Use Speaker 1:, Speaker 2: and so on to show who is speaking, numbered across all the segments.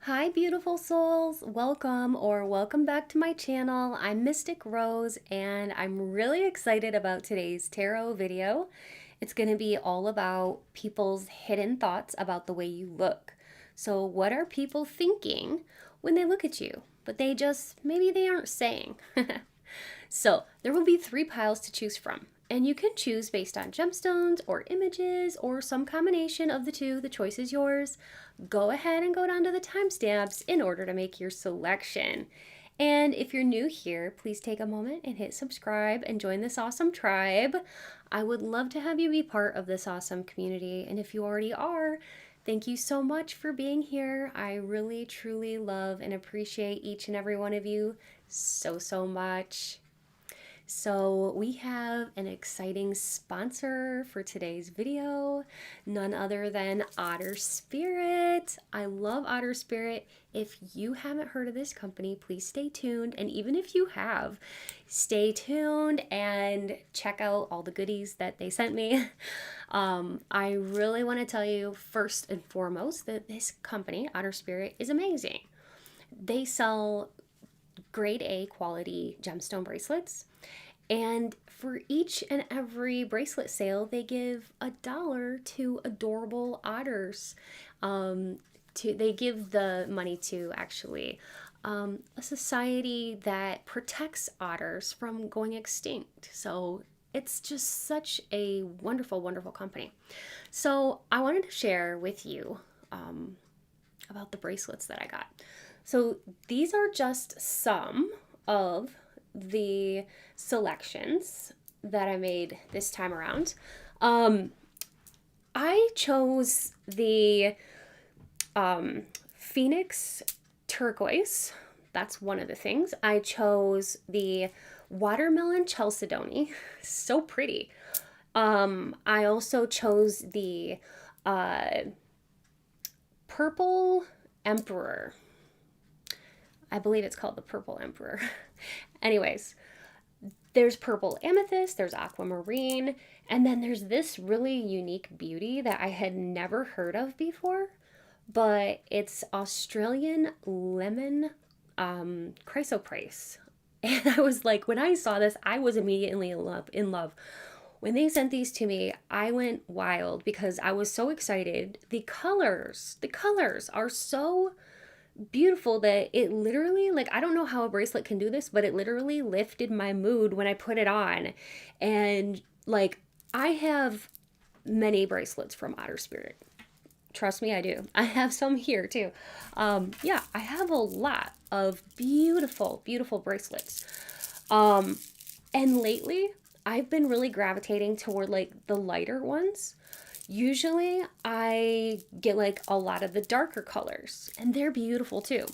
Speaker 1: Hi, beautiful souls. Welcome back to my channel. I'm Mystic Rose, and I'm really excited about today's tarot video. It's going to be all about people's hidden thoughts about the way you look. So, what are people thinking when they look at you, but maybe they aren't saying? So, there will be three piles to choose from. And you can choose based on gemstones or images or some combination of the two. The choice is yours. Go ahead and go down to the timestamps in order to make your selection. And if you're new here, please take a moment and hit subscribe and join this awesome tribe. I would love to have you be part of this awesome community. And if you already are, thank you so much for being here. I really, truly love and appreciate each and every one of you so much. So we have an exciting sponsor for today's video, none other than Otter Spirit. I love Otter Spirit. If you haven't heard of this company, please stay tuned. And even if you have, stay tuned and check out all the goodies that they sent me. I really want to tell you first and foremost that this company, Otter Spirit, is amazing. They sell grade A quality gemstone bracelets. And for each and every bracelet sale, they give $1 to adorable otters. They give the money to actually a society that protects otters from going extinct. So it's just such a wonderful, wonderful company. So I wanted to share with you about the bracelets that I got. So these are just some of the selections that I made this time around. I chose the Phoenix turquoise. That's one of the things. I chose the watermelon chalcedony. So pretty. I also chose the purple emperor. I believe it's called the Purple Emperor. Anyways, there's purple amethyst, there's aquamarine, and then there's this really unique beauty that I had never heard of before, but it's Australian lemon chrysoprase. And I was like, when I saw this, I was immediately in love. When they sent these to me, I went wild because I was so excited. The colors are so beautiful that it literally, like, I don't know how a bracelet can do this, but it literally lifted my mood when I put it on. And like, I have many bracelets from Otter Spirit. Trust me, I do. I have some here too. Yeah, I have a lot of beautiful, beautiful bracelets. And lately I've been really gravitating toward like the lighter ones. Usually I get like a lot of the darker colors, and they're beautiful too.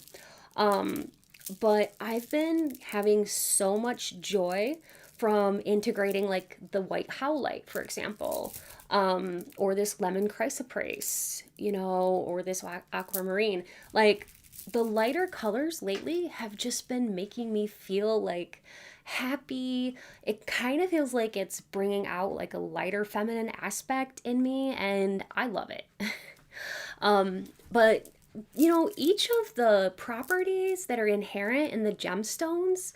Speaker 1: But I've been having so much joy from integrating like the white howlite, for example, or this lemon chrysoprase, or this aquamarine. Like, the lighter colors lately have just been making me feel like happy. It kind of feels like it's bringing out like a lighter feminine aspect in me, and I love it. But each of the properties that are inherent in the gemstones,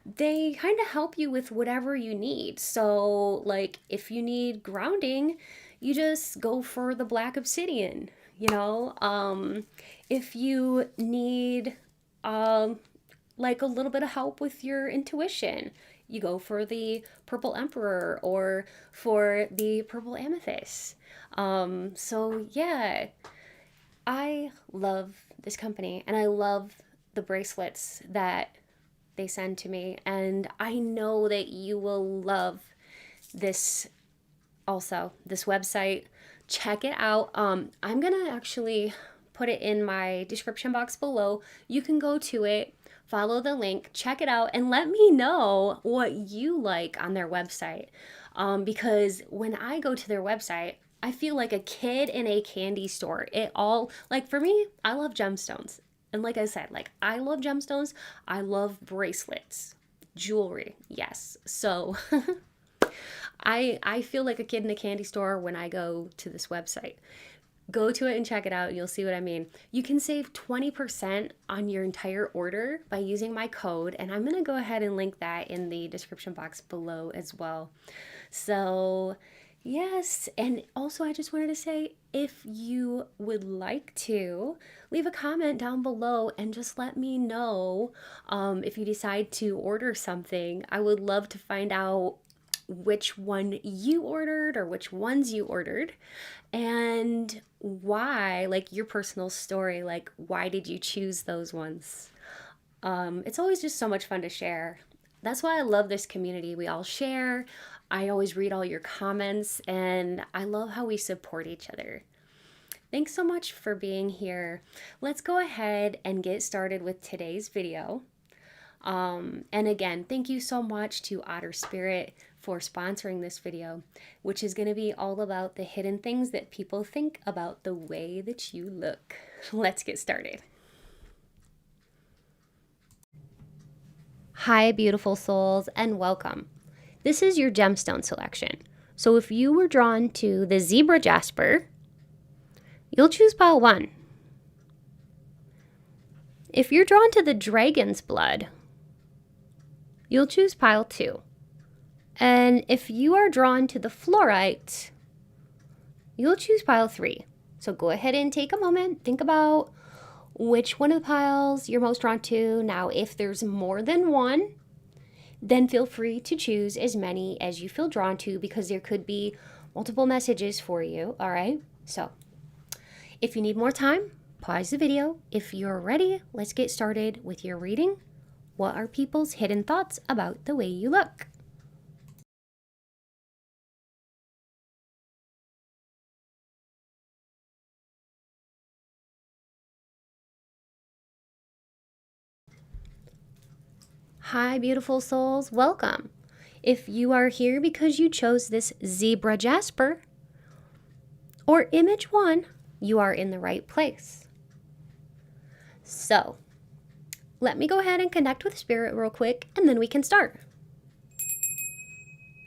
Speaker 1: they kind of help you with whatever you need. So like, if you need grounding, you just go for the black obsidian. If you need like a little bit of help with your intuition, you go for the purple emperor or for the purple amethyst. So yeah, I love this company, and I love the bracelets that they send to me, and I know that you will love this also, this website. Check it out. I'm gonna actually put it in my description box below. You can go to it, follow the link, check it out, and let me know what you like on their website. Because when I go to their website, I feel like a kid in a candy store. It all, like, for me, I love gemstones. And like I said, like, I love gemstones. I love bracelets, jewelry. Yes. So I feel like a kid in a candy store when I go to this website. Go to it and check it out. You'll see what I mean. You can save 20% on your entire order by using my code, and I'm going to go ahead and link that in the description box below as well. So, yes, and also I just wanted to say, if you would like to, leave a comment down below and just let me know if you decide to order something. I would love to find out which one you ordered or which ones you ordered and why, like your personal story, like why did you choose those ones? It's always just so much fun to share. That's why I love this community. We all share. I always read all your comments, and I love how we support each other. Thanks so much for being here. Let's go ahead and get started with today's video. And again, thank you so much to Otter Spirit for sponsoring this video, which is going to be all about the hidden things that people think about the way that you look. Let's get started. Hi, beautiful souls, and welcome. This is your gemstone selection. So if you were drawn to the zebra jasper, you'll choose pile 1. If you're drawn to the dragon's blood, you'll choose pile 2. And if you are drawn to the fluorite, you'll choose pile 3. So go ahead and take a moment, think about which one of the piles you're most drawn to. Now, if there's more than one, then feel free to choose as many as you feel drawn to, because there could be multiple messages for you, all right? So if you need more time, pause the video. If you're ready, let's get started with your reading. What are people's hidden thoughts about the way you look? Hi, beautiful souls, welcome. If you are here because you chose this zebra jasper or image 1, you are in the right place. So let me go ahead and connect with Spirit real quick, and then we can start.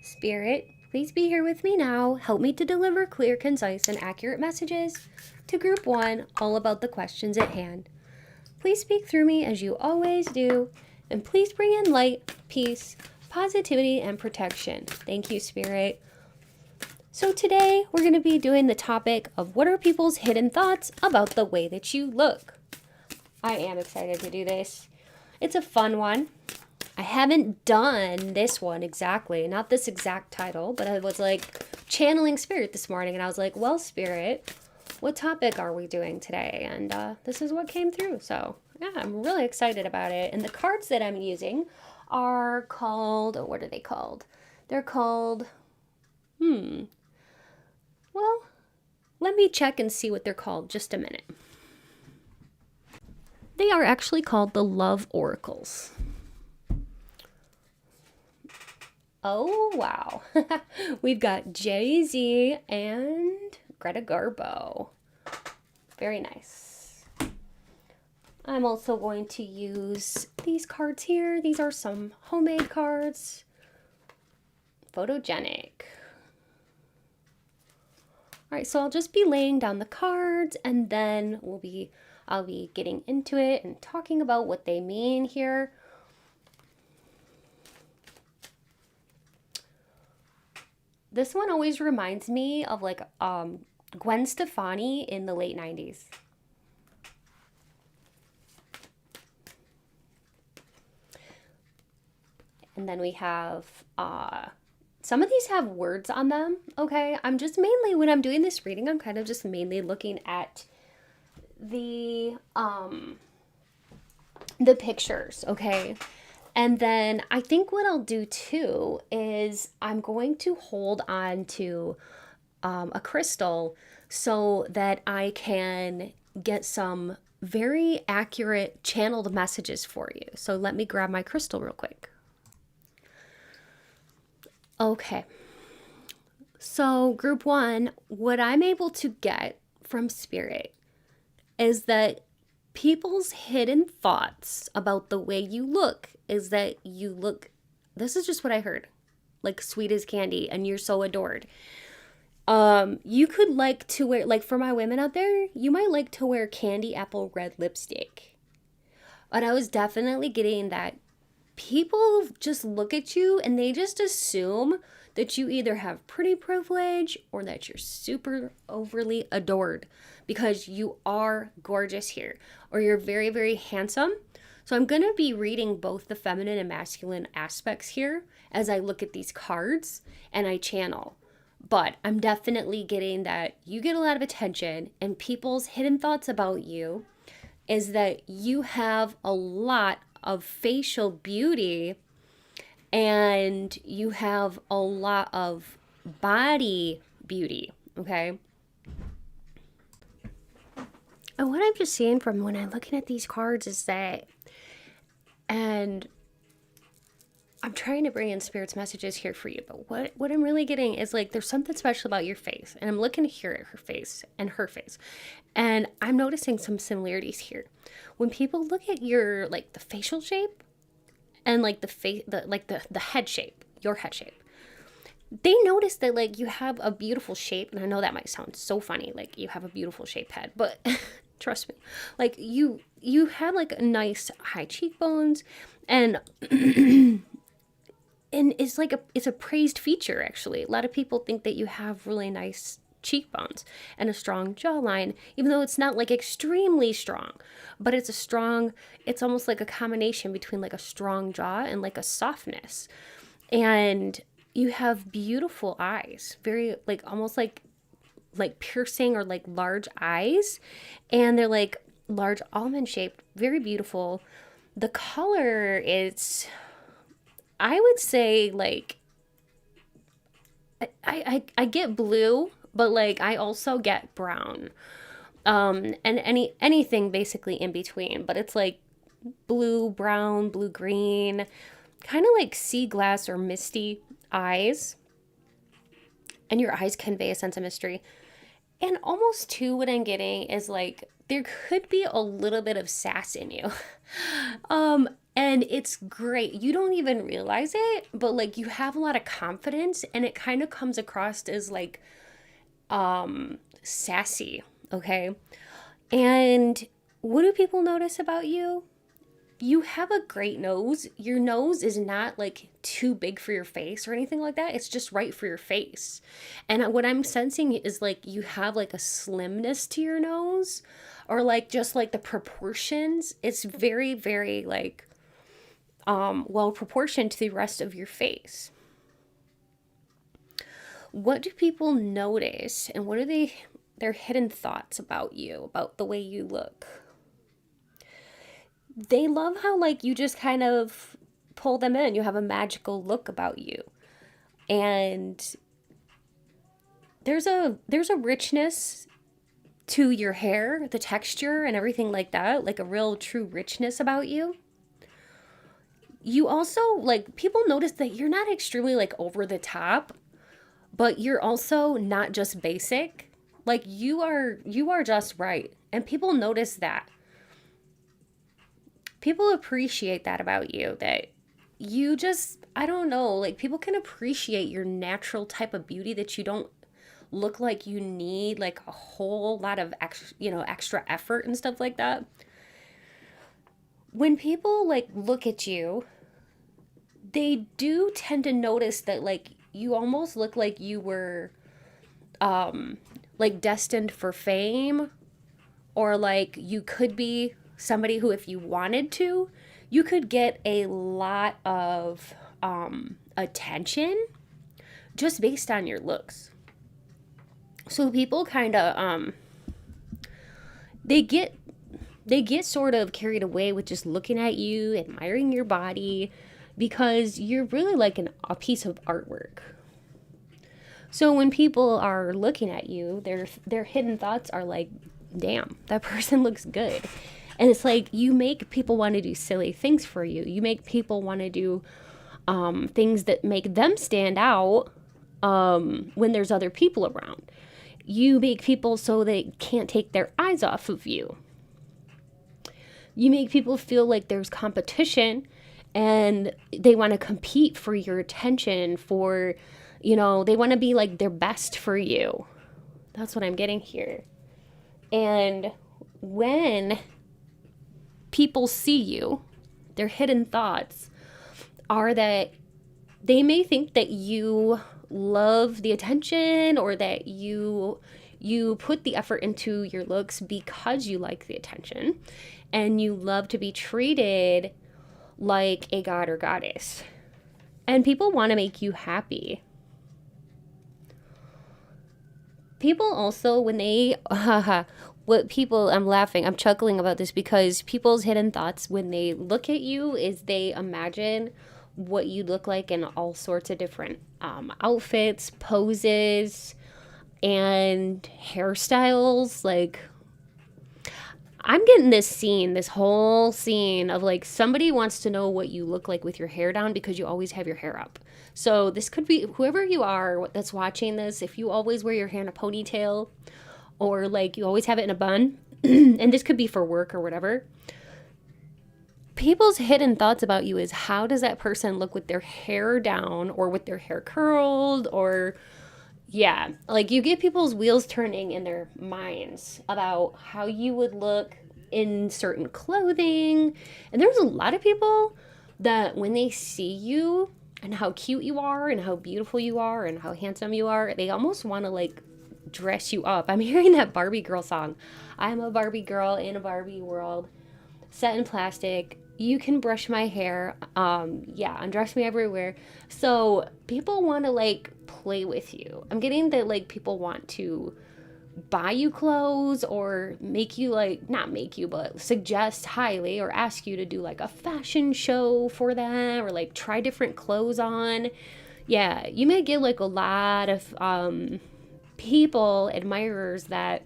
Speaker 1: Spirit, please be here with me now. Help me to deliver clear, concise, and accurate messages to group 1, all about the questions at hand. Please speak through me as you always do, and please bring in light, peace, positivity, and protection. Thank you, Spirit. So today we're going to be doing the topic of what are people's hidden thoughts about the way that you look. I am excited to do this. It's a fun one. I haven't done this one exactly, not this exact title, but I was like channeling Spirit this morning, and I was like, well, Spirit, what topic are we doing today? And this is what came through. So yeah, I'm really excited about it. And the cards that I'm using are called, what are they called? They're called, well, let me check and see what they're called. Just a minute. They are actually called the Love Oracles. Oh, wow. We've got Jay-Z and Greta Garbo. Very nice. I'm also going to use these cards here. These are some homemade cards. Photogenic. All right, so I'll just be laying down the cards, and then I'll be getting into it and talking about what they mean here. This one always reminds me of like Gwen Stefani in the late 90s. And then we have, some of these have words on them, okay? I'm just mainly, when I'm doing this reading, I'm kind of just mainly looking at the pictures, okay? And then I think what I'll do too is I'm going to hold on to a crystal so that I can get some very accurate channeled messages for you. So let me grab my crystal real quick. Okay, so group 1, what I'm able to get from Spirit is that people's hidden thoughts about the way you look is that you look, this is just what I heard, like sweet as candy and you're so adored. You could like to wear, like for my women out there, you might like to wear candy apple red lipstick. And I was definitely getting that people just look at you and they just assume that you either have pretty privilege or that you're super overly adored because you are gorgeous here or you're very, very handsome. So I'm going to be reading both the feminine and masculine aspects here as I look at these cards and I channel. But I'm definitely getting that you get a lot of attention, and people's hidden thoughts about you is that you have a lot of facial beauty and you have a lot of body beauty, okay? And what I'm just seeing from when I'm looking at these cards is that, and I'm trying to bring in Spirit's messages here for you, but what I'm really getting is like there's something special about your face, and I'm looking here at her face and her face, and I'm noticing some similarities here. When people look at your like the facial shape and like the face, the head shape, your head shape, they notice that like you have a beautiful shape, and I know that might sound so funny, like you have a beautiful shaped head, but trust me, like you have like nice high cheekbones, and and it's a praised feature actually. A lot of people think that you have really nice cheekbones and a strong jawline, even though it's not like extremely strong, but it's almost like a combination between like a strong jaw and like a softness. And you have beautiful eyes, very like almost like piercing or like large eyes, and they're like large almond shaped, very beautiful. The color is, I would say like I get blue, but like I also get brown. And anything basically in between, but it's like blue, brown, blue, green, kind of like sea glass or misty eyes. And your eyes convey a sense of mystery. And almost too, what I'm getting is like there could be a little bit of sass in you. And it's great. You don't even realize it, but like you have a lot of confidence, and it kind of comes across as like sassy, okay? And what do people notice about you? You have a great nose. Your nose is not like too big for your face or anything like that. It's just right for your face. And what I'm sensing is like you have like a slimness to your nose, or like just like the proportions. It's very, very like well proportioned to the rest of your face. What do people notice, and what are their hidden thoughts about you, about the way you look? They love how like you just kind of pull them in. You have a magical look about you. And there's a richness to your hair, the texture and everything like that, like a real true richness about you. You also like people notice that you're not extremely like over the top, but you're also not just basic. Like you are just right. And people notice that. People appreciate that about you, that you just, I don't know, like people can appreciate your natural type of beauty, that you don't look like you need like a whole lot of extra effort and stuff like that. When people like look at you, they do tend to notice that like you almost look like you were like destined for fame, or like you could be somebody who, if you wanted to, you could get a lot of attention just based on your looks. So people kind of they get sort of carried away with just looking at you, admiring your body, because you're really like a piece of artwork. So when people are looking at you, their hidden thoughts are like, damn, that person looks good. And it's like you make people want to do silly things for you. You make people want to do things that make them stand out when there's other people around. You make people so they can't take their eyes off of you. You make people feel like there's competition and they want to compete for your attention, for You know, they want to be like their best for you. That's what I'm getting here. And when people see you, their hidden thoughts are that they may think that you love the attention, or that you put the effort into your looks because you like the attention and you love to be treated like a god or goddess. And people want to make you happy. People also, when they, I'm laughing, I'm chuckling about this because people's hidden thoughts when they look at you is they imagine what you look like in all sorts of different outfits, poses, and hairstyles. Like, I'm getting this whole scene of like somebody wants to know what you look like with your hair down because you always have your hair up. So this could be whoever you are that's watching this. If you always wear your hair in a ponytail, or like you always have it in a bun, and this could be for work or whatever. People's hidden thoughts about you is, how does that person look with their hair down or with their hair curled? Or yeah, like you get people's wheels turning in their minds about how you would look in certain clothing. And there's a lot of people that when they see you and how cute you are and how beautiful you are and how handsome you are, they almost want to like dress you up. I'm hearing that Barbie girl song. I'm a Barbie girl in a Barbie world, set in plastic. You can brush my hair. Undress me everywhere. So people want to like play with you. I'm getting that like people want to buy you clothes or make you like, not make you, but suggest highly or ask you to do like a fashion show for them, or like try different clothes on. Yeah, you may get like a lot of people, admirers that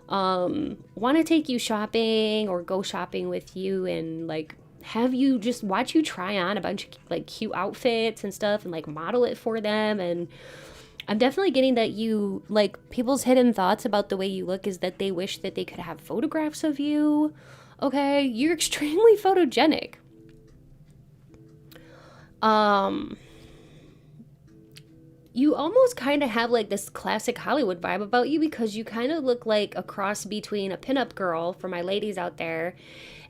Speaker 1: want to take you shopping or go shopping with you and like have you just watch you try on a bunch of like cute outfits and stuff and like model it for them. And I'm definitely getting that you like people's hidden thoughts about the way you look is that they wish that they could have photographs of you. Okay, you're extremely photogenic. You almost kind of have like this classic Hollywood vibe about you because you kind of look like a cross between a pinup girl, for my ladies out there,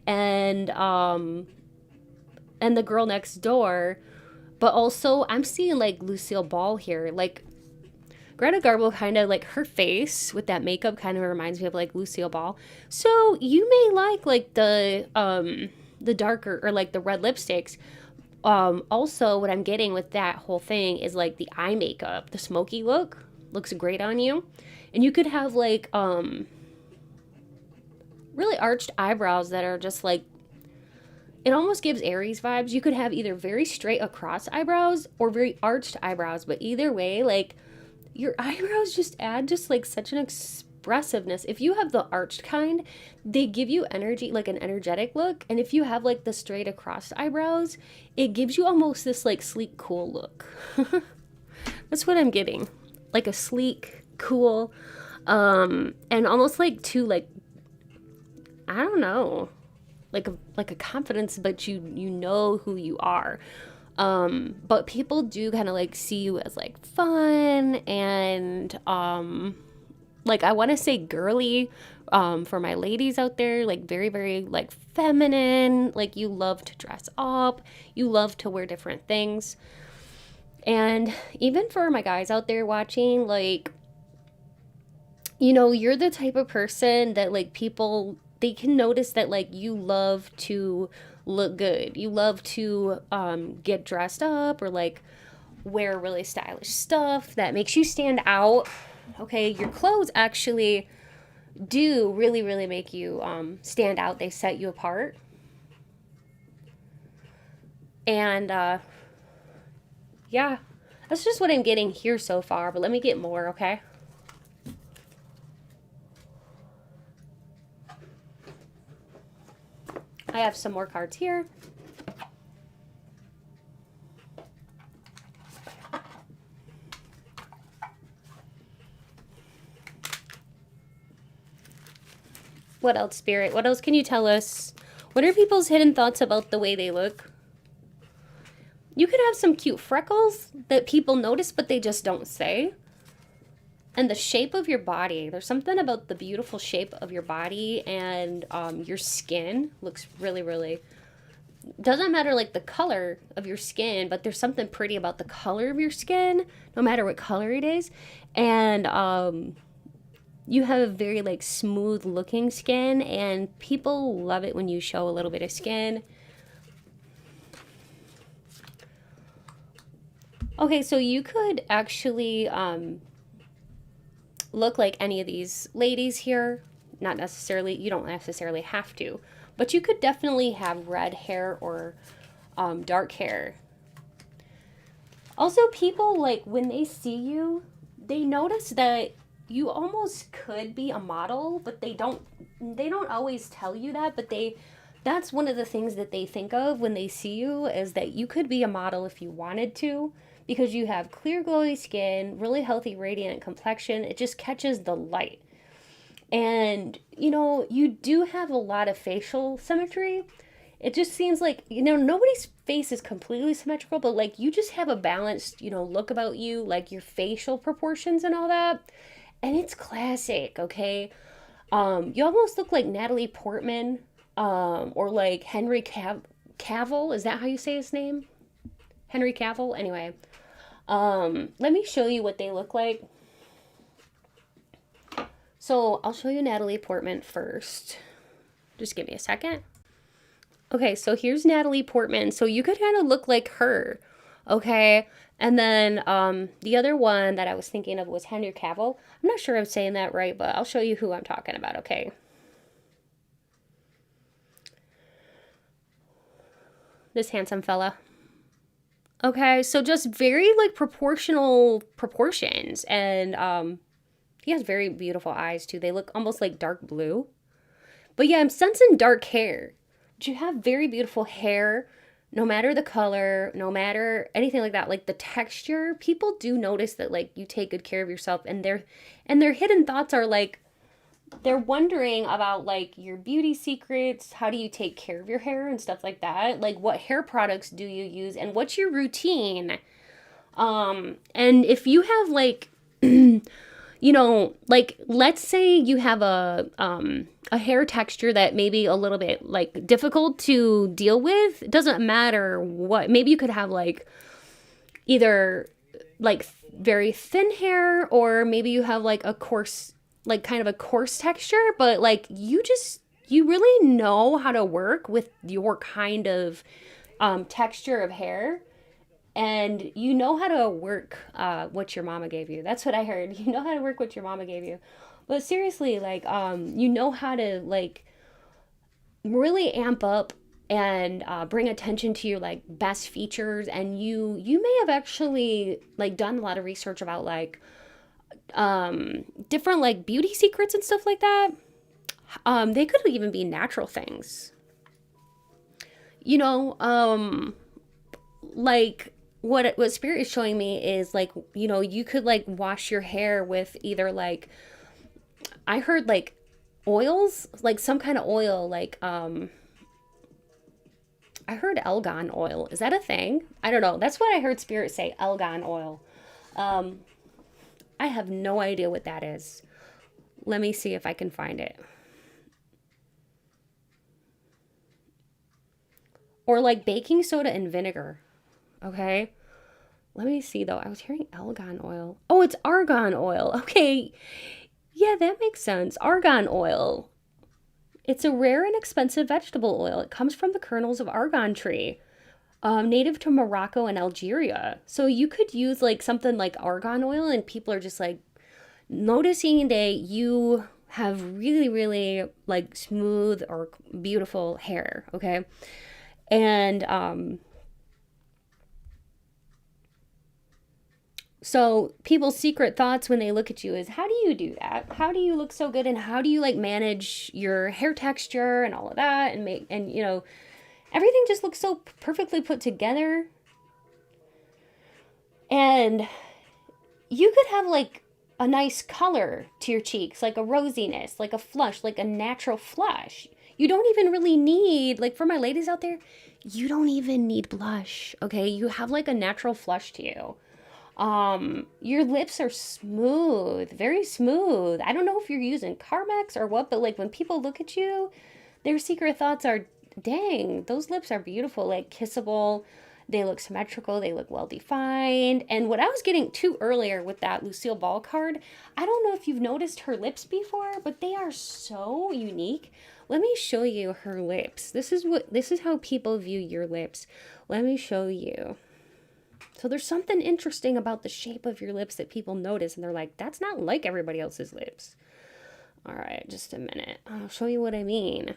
Speaker 1: and the girl next door. But also I'm seeing like Lucille Ball here. Like Greta Garbo, kind of like her face with that makeup kind of reminds me of like Lucille Ball. So you may like the darker or like the red lipsticks. Also what I'm getting with that whole thing is like the eye makeup, the smoky look looks great on you. And you could have like really arched eyebrows that are just like, it almost gives Aries vibes. You could have either very straight across eyebrows or very arched eyebrows, but either way, like your eyebrows just add just like such an expressiveness. If you have the arched kind, they give you energy, like an energetic look. And if you have like the straight across eyebrows, it gives you almost this like sleek, cool look. That's what I'm getting. Like a sleek, cool, and almost like too like, I don't know, like a confidence, but you know who you are. But people do kind of like see you as like fun and like I want to say girly, for my ladies out there, like very, very like feminine, like you love to dress up, you love to wear different things. And even for my guys out there watching, like, you know, you're the type of person that like people, they can notice that like you love to look good. You love to get dressed up or like wear really stylish stuff that makes you stand out. Okay, your clothes actually do really, really make you stand out. They set you apart. And yeah, that's just what I'm getting here so far, but let me get more, okay? I have some more cards here. What else, Spirit? What else can you tell us? What are people's hidden thoughts about the way they look? you could have some cute freckles that people notice, but they just don't say. And the shape of your body. There's something about the beautiful shape of your body, and your skin looks really, really, doesn't matter like the color of your skin, but there's something pretty about the color of your skin, no matter what color it is. And you have a very like smooth looking skin, and people love it when you show a little bit of skin. Okay, so you could actually look like any of these ladies here. Not necessarily, you don't necessarily have to, but you could definitely have red hair or dark hair. Also, people, like, when they see you, they notice that you almost could be a model, but they don't always tell you that, but that's one of the things that they think of when they see you, is that you could be a model if you wanted to, because you have clear, glowy skin, really healthy, radiant complexion. It just catches the light. And, you know, you do have a lot of facial symmetry. It just seems like, you know, nobody's face is completely symmetrical, but like you just have a balanced, you know, look about you, like your facial proportions and all that. And it's classic, okay? You almost look like Natalie Portman, or like Henry Cavill. Is that how you say his name? Henry Cavill? Anyway. Let me show you what they look like. So I'll show you Natalie Portman first. Just give me a second. Okay, so here's Natalie Portman. So you could kind of look like her, okay? And then the other one that I was thinking of was Henry Cavill. I'm not sure I'm saying that right, but I'll show you who I'm talking about, okay? This handsome fella. Okay, so just very like proportional proportions, and he has very beautiful eyes too. They look almost like dark blue. But yeah, I'm sensing dark hair. But you have very beautiful hair, no matter the color, no matter anything like that. Like the texture, people do notice that like you take good care of yourself, and their hidden thoughts are like, they're wondering about like your beauty secrets. How do you take care of your hair and stuff like that? Like what hair products do you use, and what's your routine? And if you have like, you know, like let's say you have a hair texture that may be a little bit like difficult to deal with. It doesn't matter what. Maybe you could have like either like very thin hair, or maybe you have like a coarse, like kind of a coarse texture, but like you really know how to work with your kind of texture of hair, and you know how to work what your mama gave you. That's what I heard. You know how to work what your mama gave you. But seriously, like you know how to like really amp up and bring attention to your like best features, and you may have actually like done a lot of research about like different like beauty secrets and stuff like that. They could even be natural things, you know. Like what Spirit is showing me is like, you know, you could like wash your hair with either like, I heard like oils, like some kind of oil, like I heard Elgon oil. Is that a thing? I don't know. That's what I heard Spirit say, Elgon oil. I have no idea what that is. Let me see if I can find it. Or like baking soda and vinegar. Okay. Let me see though. I was hearing Elgon oil. Oh, it's argan oil. Okay. Yeah, that makes sense. Argan oil. It's a rare and expensive vegetable oil. It comes from the kernels of argan tree. Native to Morocco and Algeria. So you could use like something like argan oil, and people are just like noticing that you have really, really like smooth or beautiful hair. Okay. And so people's secret thoughts when they look at you is, how do you do that? How do you look so good? And how do you like manage your hair texture and all of that, and make, and you know, everything just looks so perfectly put together. And you could have like a nice color to your cheeks, like a rosiness, like a flush, like a natural flush. You don't even really need, like for my ladies out there, you don't even need blush, okay? You have like a natural flush to you. Your lips are smooth, very smooth. I don't know if you're using Carmex or what, but like when people look at you, their secret thoughts are, dang, those lips are beautiful, like kissable. They look symmetrical, they look well defined. And what I was getting to earlier with that Lucille Ball card, I don't know if you've noticed her lips before, but they are so unique. Let me show you her lips. This is how people view your lips. Let me show you. So there's something interesting about the shape of your lips that people notice, and they're like, that's not like everybody else's lips. All right, just a minute. I'll show you what I mean.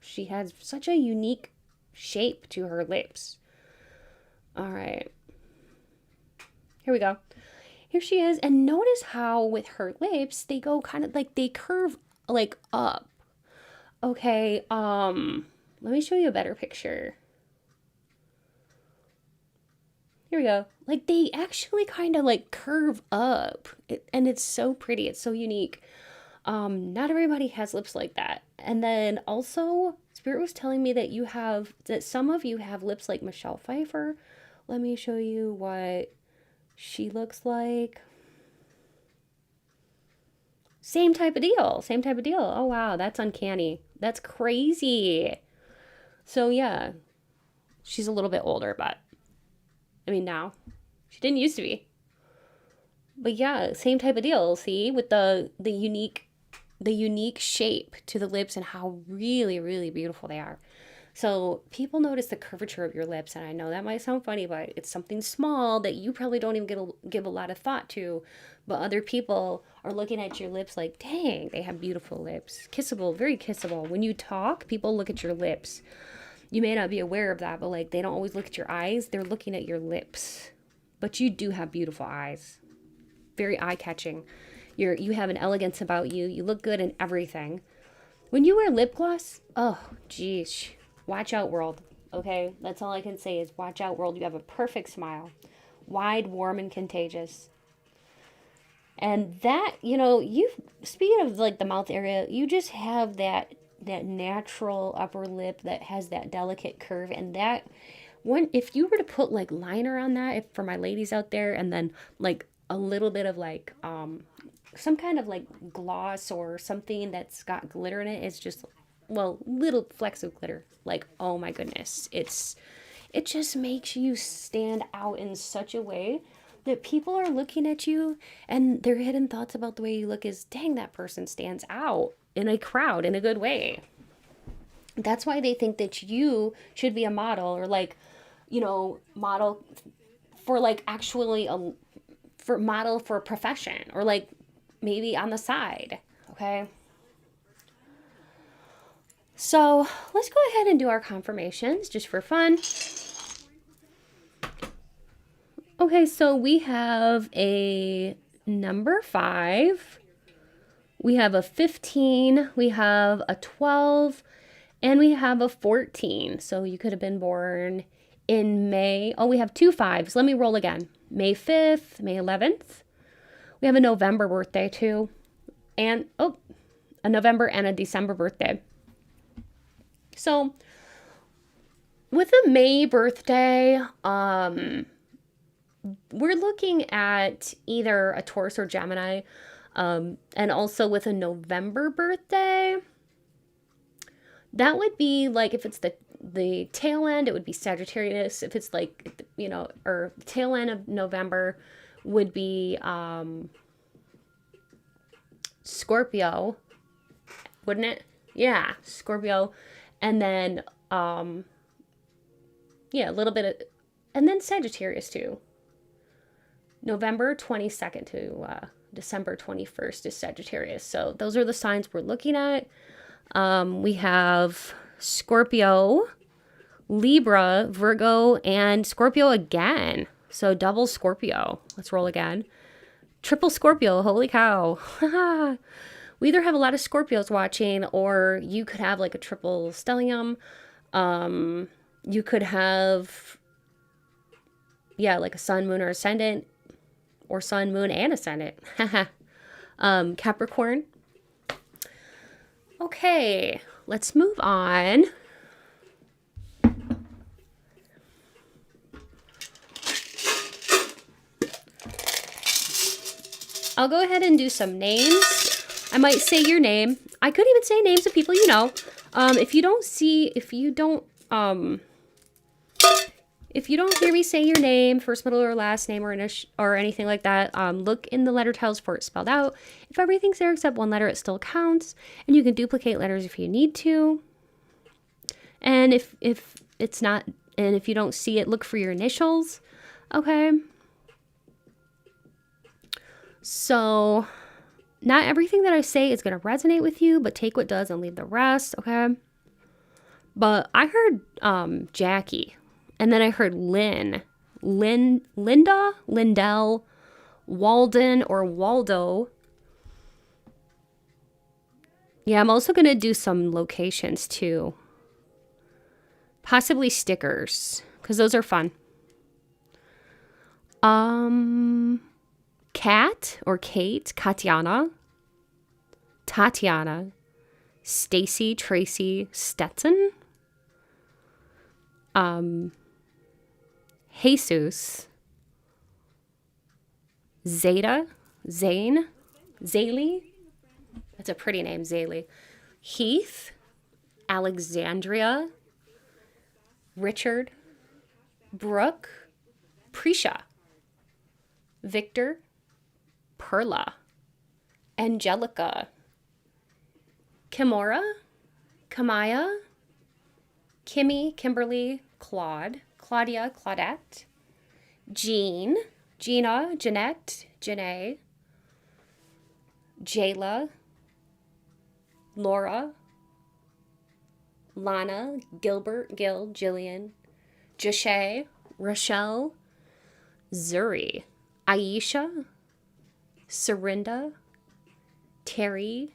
Speaker 1: She has such a unique shape to her lips. All right. Here we go. Here she is. And notice how with her lips, they go kind of like, they curve like up. Okay, let me show you a better picture. Here we go. Like they actually kind of like curve up, and it's so pretty. It's so unique. Not everybody has lips like that. And then also, Spirit was telling me that some of you have lips like Michelle Pfeiffer. Let me show you what she looks like. Same type of deal. Same type of deal. Oh, wow. That's uncanny. That's crazy. So, yeah. She's a little bit older, but I mean, now. She didn't used to be. But yeah, same type of deal. See, with the unique shape to the lips and how really, really beautiful they are. So people notice the curvature of your lips, and I know that might sound funny, but it's something small that you probably don't even give a lot of thought to, but other people are looking at your lips like, dang, they have beautiful lips. Kissable, very kissable. When you talk, people look at your lips. You may not be aware of that, but like they don't always look at your eyes. They're looking at your lips. But you do have beautiful eyes. Very eye-catching. You have an elegance about you. You look good in everything. When you wear lip gloss, oh, geez. Watch out, world. Okay? That's all I can say is watch out, world. You have a perfect smile. Wide, warm, and contagious. And that, speaking of like the mouth area, you just have that natural upper lip that has that delicate curve. And that one, if you were to put like liner on that, if for my ladies out there, and then like a little bit of like, some kind of like gloss or something that's got glitter in it, it's just, well, little flecks of glitter. Like, oh my goodness. It just makes you stand out in such a way that people are looking at you and their hidden thoughts about the way you look is, dang, that person stands out in a crowd in a good way. That's why they think that you should be a model or like, model for like actually model for a profession or like maybe on the side. Okay. So let's go ahead and do our confirmations just for fun. Okay, so we have a number 5, we have a 15, we have a 12, and we have a 14. So you could have been born in May. Oh, we have 2 5s. Let me roll again. May 5th, May 11th. We have a November birthday too. And, a November and a December birthday. So with a May birthday, we're looking at either a Taurus or Gemini, and also with a November birthday, that would be like, if it's the tail end, it would be Sagittarius. If it's like, or tail end of November would be Scorpio, wouldn't it? Yeah, Scorpio. And then, a little bit of, and then Sagittarius too. November 22nd to December 21st is Sagittarius. So those are the signs we're looking at. We have Scorpio, Libra, Virgo, and Scorpio again. So double Scorpio. Let's roll again. Triple Scorpio. Holy cow. We either have a lot of Scorpios watching, or you could have like a triple stellium. You could have, like a sun, moon, or ascendant. or sun, moon, and ascendant. Capricorn. Okay, let's move on. I'll go ahead and do some names. I might say your name. I could even say names of people you know. If you don't hear me say your name, first, middle, or last name, or anything like that, look in the letter tiles for it spelled out. If everything's there except one letter, it still counts, and you can duplicate letters if you need to. And if it's not, and if you don't see it, look for your initials. Okay. So, not everything that I say is going to resonate with you, but take what does and leave the rest, okay? But I heard Jackie, and then I heard Linda, Lindell, Walden, or Waldo. Yeah, I'm also going to do some locations too. Possibly stickers, because those are fun. Kat or Kate, Katiana, Tatiana, Stacy, Tracy, Stetson, Jesus, Zeta, Zane, Zaylee, that's a pretty name, Zaylee, Heath, Alexandria, Richard, Brooke, Prisha, Victor, Perla, Angelica, Kimora, Kamaya, Kimmy, Kimberly, Claude, Claudia, Claudette, Jean, Gina, Jeanette, Janae, Jayla, Laura, Lana, Gilbert, Gil, Jillian, Jashay, Rochelle, Zuri, Aisha, Serinda, Terry,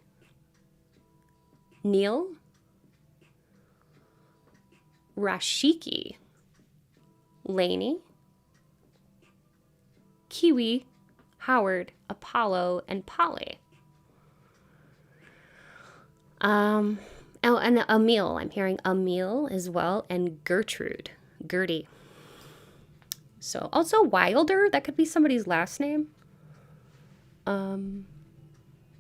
Speaker 1: Neil, Rashiki, Lainey, Kiwi, Howard, Apollo, and Polly. Oh, and Emil. I'm hearing Emil as well, and Gertrude, Gertie. So also Wilder, that could be somebody's last name.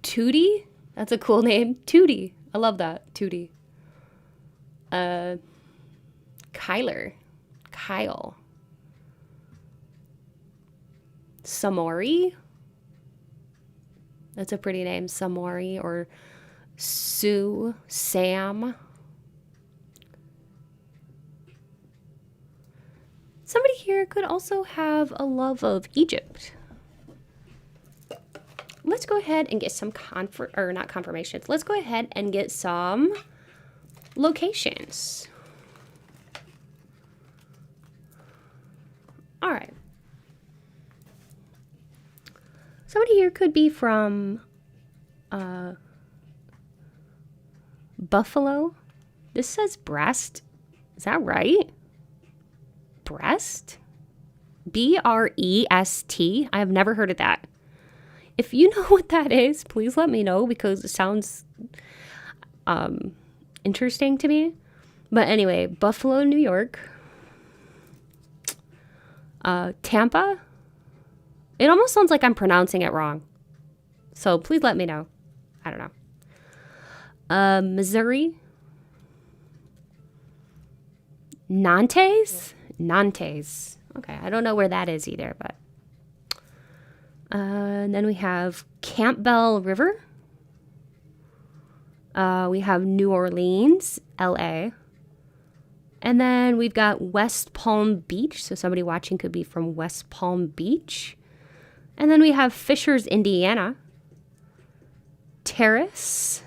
Speaker 1: Tootie, that's a cool name. Tootie, I love that. Tootie. Kyler, Kyle. Samori, that's a pretty name. Samori, or Sue, Sam. Somebody here could also have a love of Egypt. Let's go ahead and get some not confirmations. Let's go ahead and get some locations. All right. Somebody here could be from Buffalo. This says Brest. Is that right? Brest? B-R-E-S-T? I have never heard of that. If you know what that is, please let me know, because it sounds interesting to me. But anyway, Buffalo, New York. Tampa? It almost sounds like I'm pronouncing it wrong. So please let me know. I don't know. Missouri? Nantes? Nantes. Okay, I don't know where that is either, but. And then we have Campbell River. We have New Orleans, LA. And then we've got West Palm Beach. So somebody watching could be from West Palm Beach. And then we have Fishers, Indiana. Terrace.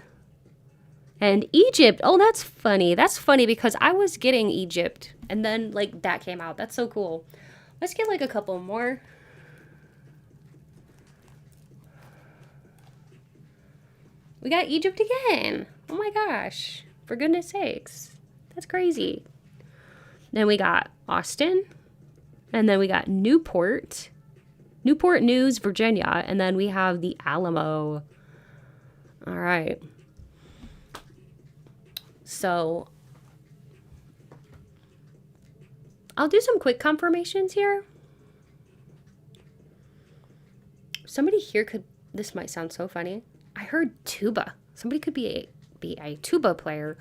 Speaker 1: And Egypt. Oh, that's funny. That's funny because I was getting Egypt. And then, like, that came out. That's so cool. Let's get, like, a couple more. We got Egypt again. Oh, my gosh. For goodness sakes. That's crazy. Then we got Austin. And then we got Newport, Newport News, Virginia. And then we have the Alamo. All right. So I'll do some quick confirmations here. Somebody here could, this might sound so funny. I heard tuba. Somebody could be a tuba player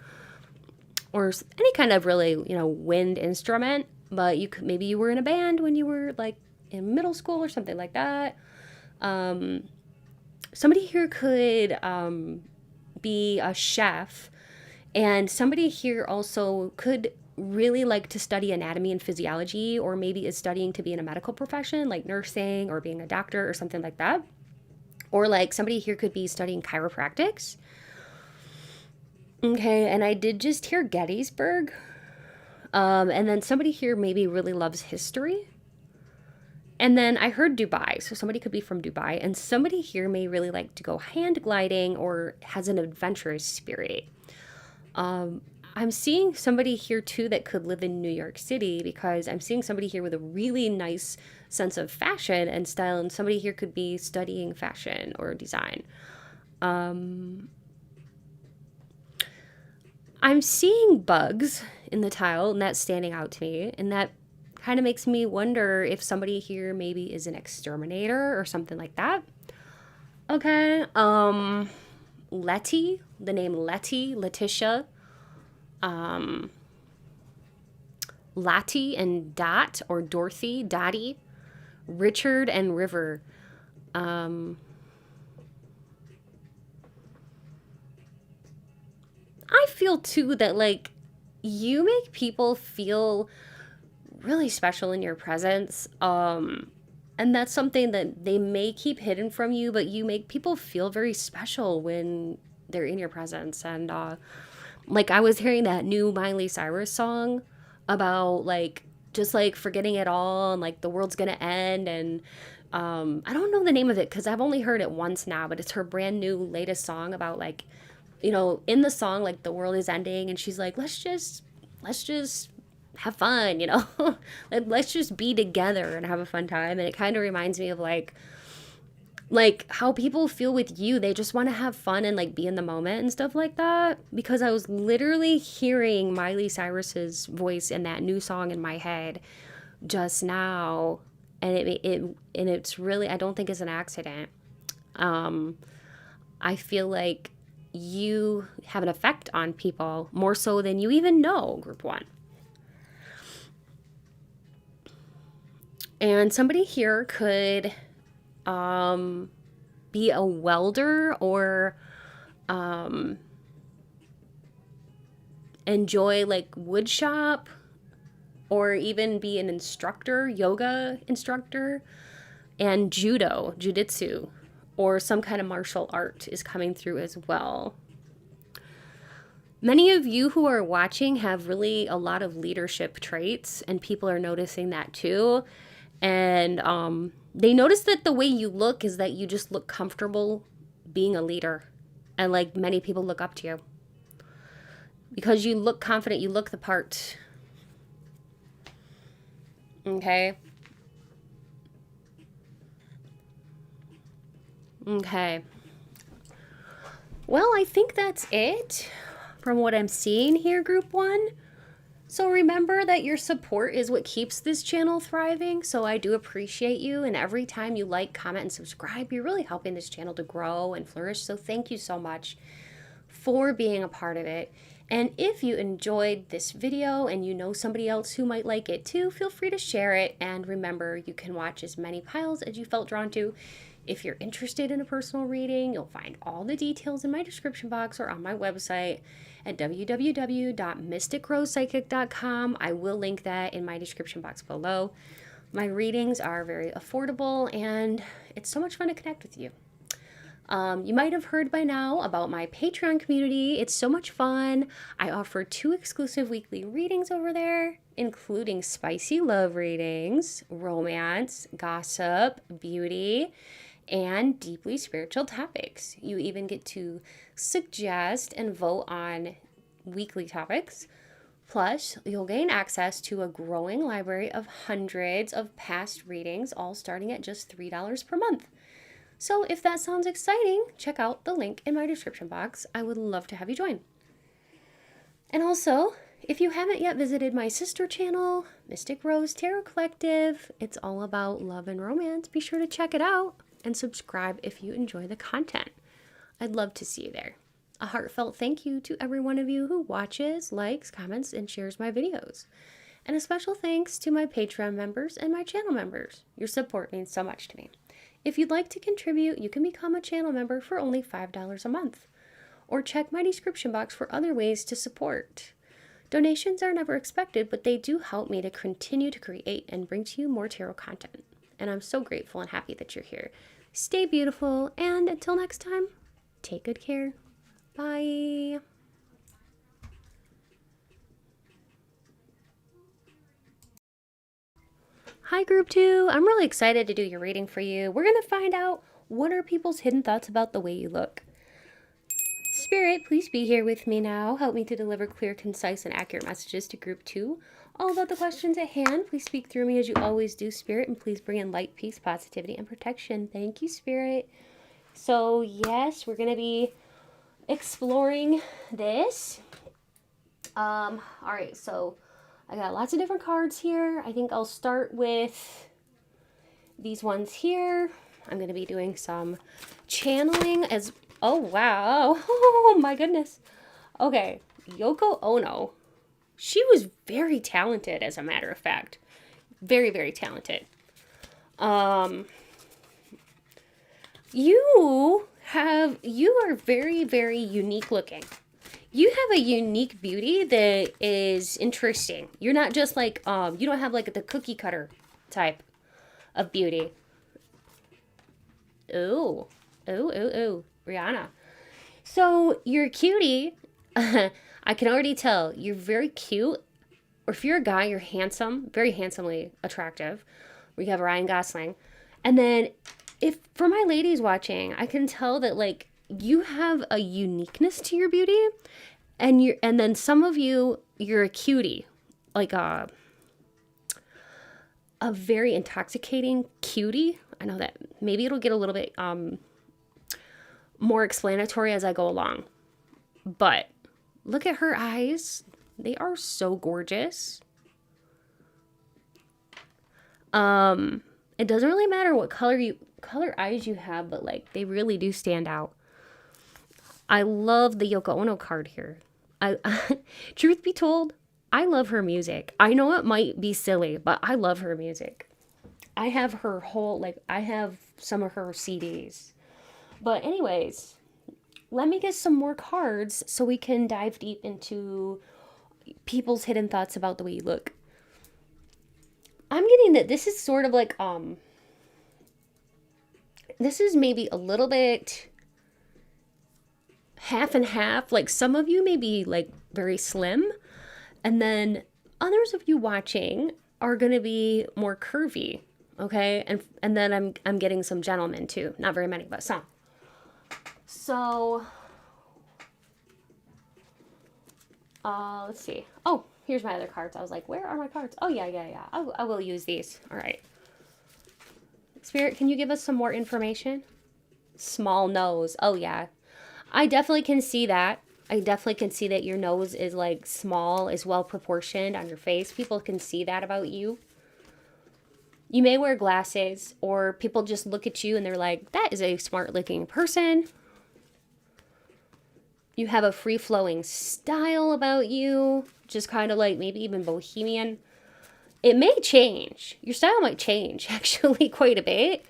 Speaker 1: or any kind of really, wind instrument, but maybe you were in a band when you were like in middle school or something like that. Somebody here could be a chef, and somebody here also could really like to study anatomy and physiology, or maybe is studying to be in a medical profession like nursing or being a doctor or something like that. Or like somebody here could be studying chiropractics. Okay, and I did just hear Gettysburg. And then somebody here maybe really loves history. And then I heard Dubai, so somebody could be from Dubai. And somebody here may really like to go hand gliding or has an adventurous spirit. I'm seeing somebody here too that could live in New York City, because I'm seeing somebody here with a really nice sense of fashion and style, and somebody here could be studying fashion or design. I'm seeing bugs in the tile, and that's standing out to me, and that kind of makes me wonder if somebody here maybe is an exterminator or something like that. Okay, Letty, the name Letty, Letitia, Lottie and Dot, or Dorothy, Dottie, Richard and River. I feel too that like you make people feel really special in your presence. And that's something that they may keep hidden from you, but you make people feel very special when they're in your presence. And like I was hearing that new Miley Cyrus song about like just like forgetting it all and like the world's gonna end, and I don't know the name of it because I've only heard it once now, but it's her brand new latest song about like, in the song like the world is ending and she's like, let's just have fun, like, let's just be together and have a fun time. And it kind of reminds me of like how people feel with you. They just want to have fun and like be in the moment and stuff like that, because I was literally hearing Miley Cyrus's voice in that new song in my head just now, and it's really, I don't think it's an accident. I feel like you have an effect on people more so than you even know, group 1. And somebody here could be a welder, or enjoy like wood shop, or even be an instructor, yoga instructor, and jujitsu, or some kind of martial art is coming through as well. Many of you who are watching have really a lot of leadership traits, and people are noticing that too. And they notice that the way you look is that you just look comfortable being a leader. And like many people look up to you because you look confident, you look the part. Okay. Okay. Well, I think that's it from what I'm seeing here, group 1. So remember that your support is what keeps this channel thriving. So I do appreciate you. And every time you like, comment, and subscribe, you're really helping this channel to grow and flourish. So thank you so much for being a part of it. And if you enjoyed this video and you know somebody else who might like it too, feel free to share it. And remember, you can watch as many piles as you felt drawn to. If you're interested in a personal reading, you'll find all the details in my description box or on my website at www.mysticrosepsychic.com. I will link that in my description box below. My readings are very affordable, and it's so much fun to connect with you. You might have heard by now about my Patreon community. It's so much fun. I offer 2 exclusive weekly readings over there, including spicy love readings, romance, gossip, beauty, and deeply spiritual topics. You even get to suggest and vote on weekly topics Plus, you'll gain access to a growing library of hundreds of past readings, all starting at just $3 per month. So if that sounds exciting, check out the link in my description box. I would love to have you join. And also, if you haven't yet visited my sister channel, Mystic Rose Tarot Collective, it's all about love and romance. Be sure to check it out and subscribe if you enjoy the content. I'd love to see you there. A heartfelt thank you to every one of you who watches, likes, comments, and shares my videos. And a special thanks to my Patreon members and my channel members. Your support means so much to me. If you'd like to contribute, you can become a channel member for only $5 a month. Or check my description box for other ways to support. Donations are never expected, but they do help me to continue to create and bring to you more tarot content. And I'm so grateful and happy that you're here. Stay beautiful, and until next time, take good care. Bye. Hi group 2, I'm really excited to do your reading for you. We're going to find out what are people's hidden thoughts about the way you look. Spirit, please be here with me now. Help me to deliver clear, concise, and accurate messages to group 2. All about the questions at hand. Please speak through me as you always do, Spirit, and please bring in light, peace, positivity, and protection. Thank you, Spirit. So yes, we're going to be exploring this. All right, so I got lots of different cards here. I think I'll start with these ones here. I'm going to be doing some channeling as, oh wow, oh my goodness. Okay, Yoko Ono. She was very talented, as a matter of fact. Very, very talented. You are very, very unique looking. You have a unique beauty that is interesting. You're not just like, you don't have like the cookie cutter type of beauty. Ooh, Rihanna. So you're a cutie. I can already tell you're very cute. Or if you're a guy, you're handsome, very handsomely attractive. We have Ryan Gosling. And then if for my ladies watching, I can tell that like you have a uniqueness to your beauty, and then some of you, you're a cutie, like a very intoxicating cutie. I know that maybe it'll get a little bit more explanatory as I go along, but look at her eyes. They are so gorgeous. It doesn't really matter what color eyes you have, but like they really do stand out. I love the Yoko Ono card here. Truth be told, I love her music. I know it might be silly, but I love her music. I have her whole, I have some of her CDs. But anyways, let me get some more cards so we can dive deep into people's hidden thoughts about the way you look. I'm getting that this is sort of like, this is maybe a little bit half and half. Like some of you may be like very slim, and then others of you watching are going to be more curvy. Okay. And then I'm getting some gentlemen too. Not very many, but some. So, let's see. Oh, here's my other cards. I was like, where are my cards? Oh yeah. I will use these. All right. Spirit, can you give us some more information? Small nose. Oh yeah. I definitely can see that. I definitely can see that your nose is like small, is well proportioned on your face. People can see that about you. You may wear glasses, or people just look at you and they're like, that is a smart looking person. You have a free-flowing style about you, just kind of like maybe even bohemian. It may change. Your style might change actually quite a bit.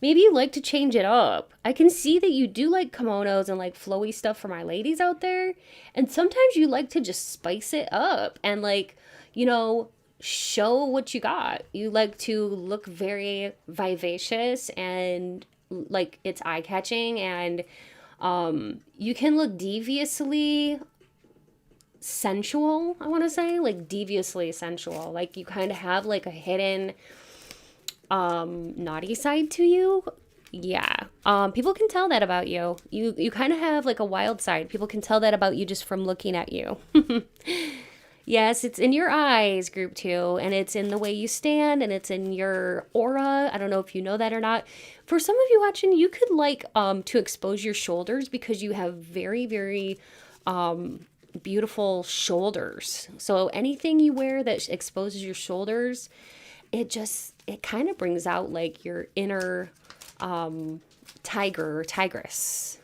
Speaker 1: Maybe you like to change it up. I can see that you do like kimonos and like flowy stuff for my ladies out there. And sometimes you like to just spice it up and like, you know, show what you got. You like to look very vivacious and like it's eye-catching, and you can look deviously sensual, I want to say, like deviously sensual. Like you kind of have like a hidden naughty side to you. Yeah. People can tell that about you. You kind of have like a wild side. People can tell that about you just from looking at you. Yes, it's in your eyes, group two, and it's in the way you stand, and it's in your aura. I don't know if you know that or not. For some of you watching, you could like to expose your shoulders because you have very, very beautiful shoulders. So anything you wear that exposes your shoulders, it kind of brings out like your inner tiger or tigress.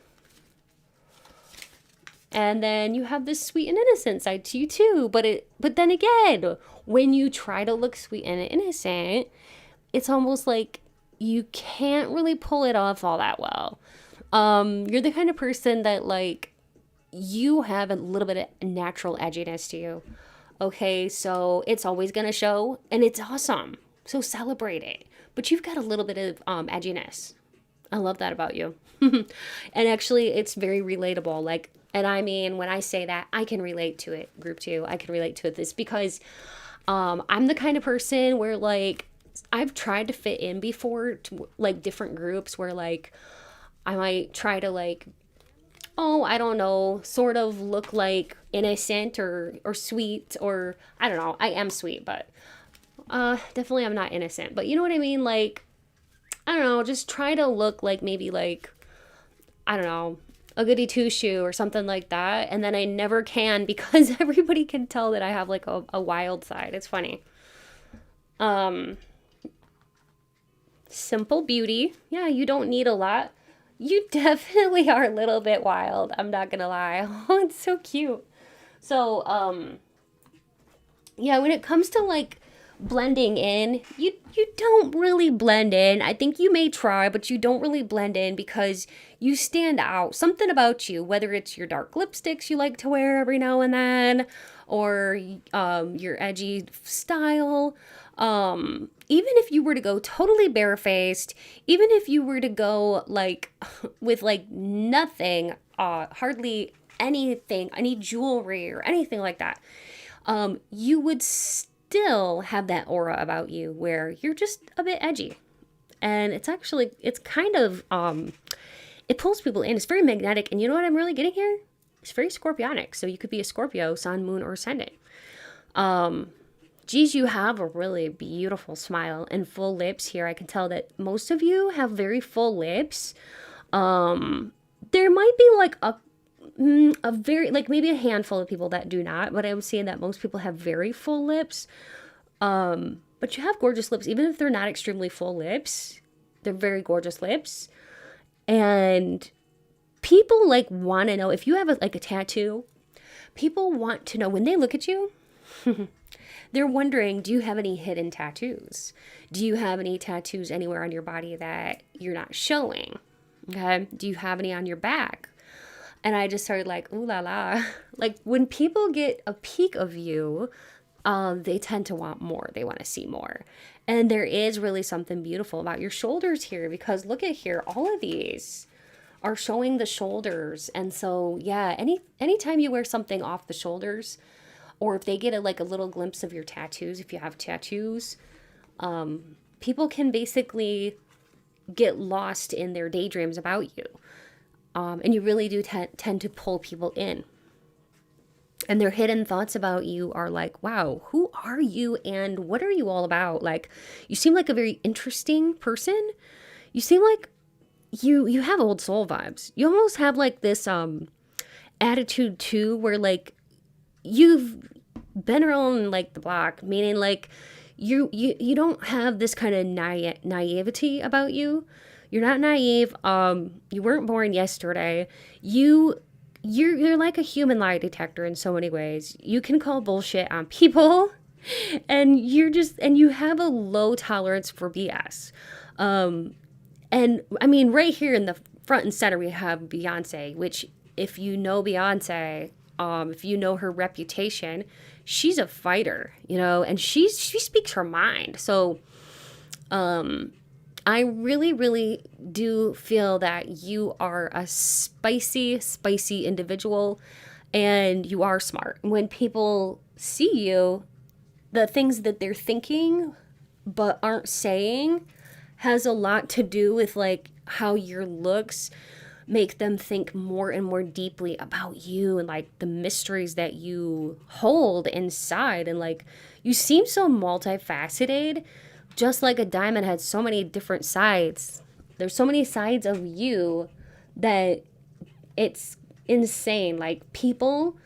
Speaker 1: And then you have this sweet and innocent side to you too. But then again, when you try to look sweet and innocent, it's almost like you can't really pull it off all that well. You're the kind of person that like you have a little bit of natural edginess to you. Okay, so it's always gonna show, and it's awesome. So celebrate it. But you've got a little bit of edginess. I love that about you. And actually, it's very relatable. Like, and I mean, when I say that, I can relate to it, group two. I can relate to it this because I'm the kind of person where like I've tried to fit in before to like different groups where like I might try to like, oh, I don't know, sort of look like innocent or sweet, or I don't know. I am sweet, but definitely I'm not innocent. But you know what I mean? Like, I don't know, just try to look like maybe like, I don't know, a goody two shoe or something like that. And then I never can because everybody can tell that I have like a wild side. It's funny. Simple beauty. Yeah, you don't need a lot. You definitely are a little bit wild. I'm not gonna lie. Oh, it's so cute. So, yeah, when it comes to like blending in, you don't really blend in. I think you may try, but you don't really blend in because you stand out. Something about you, whether it's your dark lipsticks you like to wear every now and then, or your edgy style. Even if you were to go totally barefaced, even if you were to go like with like nothing, hardly anything, any jewelry or anything like that, you would still have that aura about you where you're just a bit edgy. And it's actually, it's kind of, it pulls people in. It's very magnetic. And you know what I'm really getting here? It's very scorpionic. So you could be a Scorpio, sun, moon, or ascendant. Geez, you have a really beautiful smile and full lips here. I can tell that most of you have very full lips. There might be like a very, like maybe a handful of people that do not, but I'm seeing that most people have very full lips. But you have gorgeous lips, even if they're not extremely full lips. They're very gorgeous lips. And people like want to know if you have like a tattoo. People want to know when they look at you. They're wondering, do you have any hidden tattoos? Do you have any tattoos anywhere on your body that you're not showing? Okay. Do you have any on your back? And I just started like, ooh la la. Like when people get a peek of you, they tend to want more. They want to see more. And there is really something beautiful about your shoulders here because look at here, all of these are showing the shoulders. And so, yeah, anytime you wear something off the shoulders, or if they get like a little glimpse of your tattoos, if you have tattoos, people can basically get lost in their daydreams about you. And you really do tend to pull people in. And their hidden thoughts about you are like, wow, who are you and what are you all about? Like, you seem like a very interesting person. You seem like you have old soul vibes. You almost have like this attitude too, where like you've been around like the block, meaning like you don't have this kind of naivety about you. You're not naive. You weren't born yesterday. You're like a human lie detector in so many ways. You can call bullshit on people, and you have a low tolerance for BS. And I mean, right here in the front and center, we have Beyonce, which if you know Beyonce, if you know her reputation, she's a fighter, you know, and she speaks her mind. So, I really, really do feel that you are a spicy, spicy individual and you are smart. When people see you, the things that they're thinking but aren't saying has a lot to do with like how your looks make them think more and more deeply about you and like the mysteries that you hold inside. And like, you seem so multifaceted, just like a diamond has so many different sides. There's so many sides of you that it's insane. Like, people,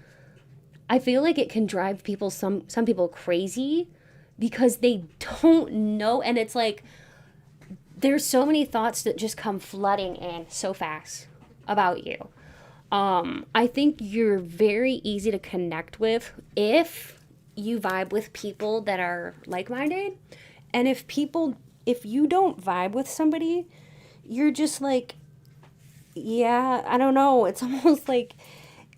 Speaker 1: I feel like it can drive people, some people crazy because they don't know. And it's like, there's so many thoughts that just come flooding in so fast about you. I think you're very easy to connect with if you vibe with people that are like-minded. And if you don't vibe with somebody, you're just like, yeah, I don't know. It's almost like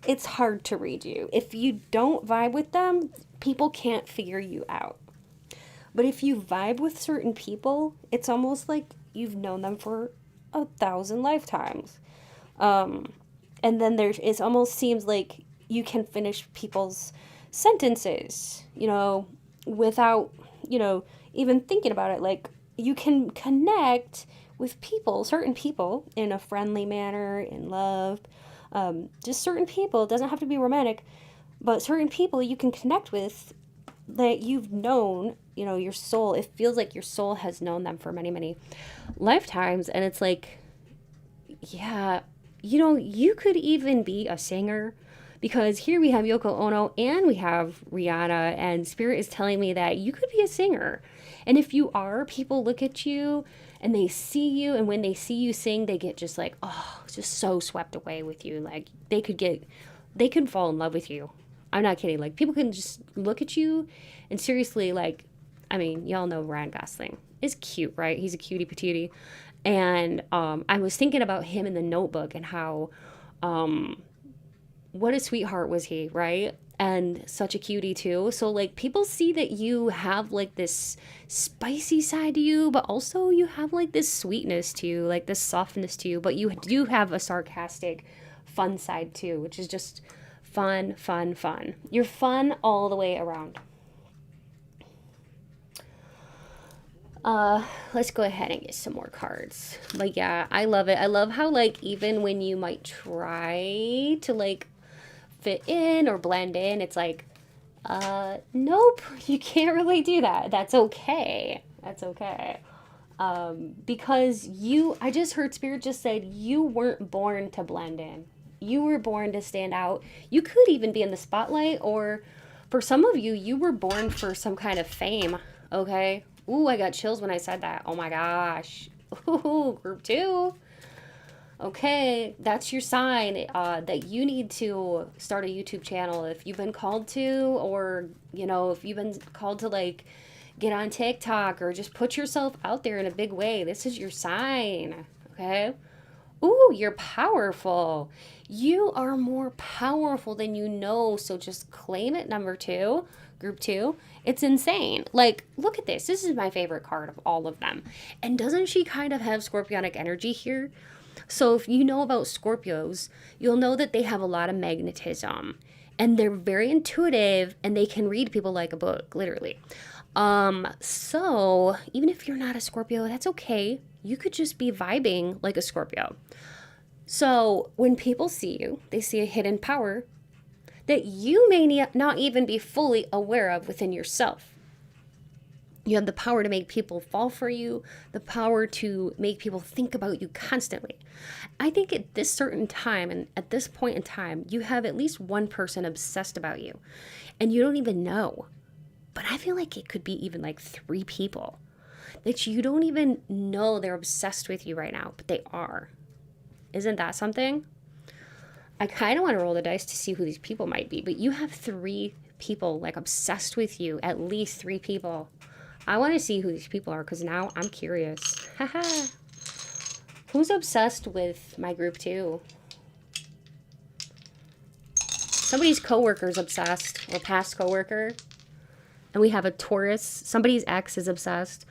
Speaker 1: it's hard to read you. If you don't vibe with them, people can't figure you out. But if you vibe with certain people, it's almost like you've known them for 1,000 lifetimes. And then it almost seems like you can finish people's sentences, without, even thinking about it. Like, you can connect with people, certain people, in a friendly manner, in love. Just certain people. It doesn't have to be romantic, but certain people you can connect with that you've known, your soul. It feels like your soul has known them for many, many lifetimes. And it's like, yeah, you could even be a singer, because here we have Yoko Ono and we have Rihanna, and Spirit is telling me that you could be a singer. And if you are, people look at you and they see you, and when they see you sing, they get just like, oh, just so swept away with you. Like, they could fall in love with you. I'm not kidding. Like, people can just look at you and seriously, like, I mean, y'all know Ryan Gosling is cute, right? He's a cutie patootie. And I was thinking about him in The Notebook and how, what a sweetheart was he, right? And such a cutie too. So like, people see that you have like this spicy side to you, but also you have like this sweetness to you, like this softness to you, but you do have a sarcastic, fun side too, which is just fun, fun, fun. You're fun all the way around. Let's go ahead and get some more cards. Like, yeah, I love it. I love how, like, even when you might try to, like, fit in or blend in, it's like, nope, you can't really do that. That's okay. That's okay. Because I just heard Spirit just said, you weren't born to blend in. You were born to stand out. You could even be in the spotlight, or for some of you, you were born for some kind of fame, okay? Ooh, I got chills when I said that. Oh my gosh. Ooh, group 2. Okay, that's your sign that you need to start a YouTube channel if you've been called to, or, if you've been called to, like, get on TikTok or just put yourself out there in a big way. This is your sign, okay? Ooh, you're powerful. You are more powerful than you know, so just claim it, number 2. Group 2. It's insane. Like, look at this. This is my favorite card of all of them. And doesn't she kind of have scorpionic energy here? So if you know about Scorpios, you'll know that they have a lot of magnetism. And they're very intuitive, and they can read people like a book, literally. So even if you're not a Scorpio, that's okay. You could just be vibing like a Scorpio. So when people see you, they see a hidden power that you may not even be fully aware of within yourself. You have the power to make people fall for you, the power to make people think about you constantly. I think at this certain time and at this point in time, you have at least one person obsessed about you, and you don't even know. But I feel like it could be even like 3 people that you don't even know they're obsessed with you right now, but they are. Isn't that something? I kind of want to roll the dice to see who these people might be, but you have 3 people like obsessed with you, at least 3 people. I want to see who these people are, because now I'm curious. Haha. Who's obsessed with my group 2? Somebody's coworker's obsessed, or past coworker. And we have a Taurus. Somebody's ex is obsessed.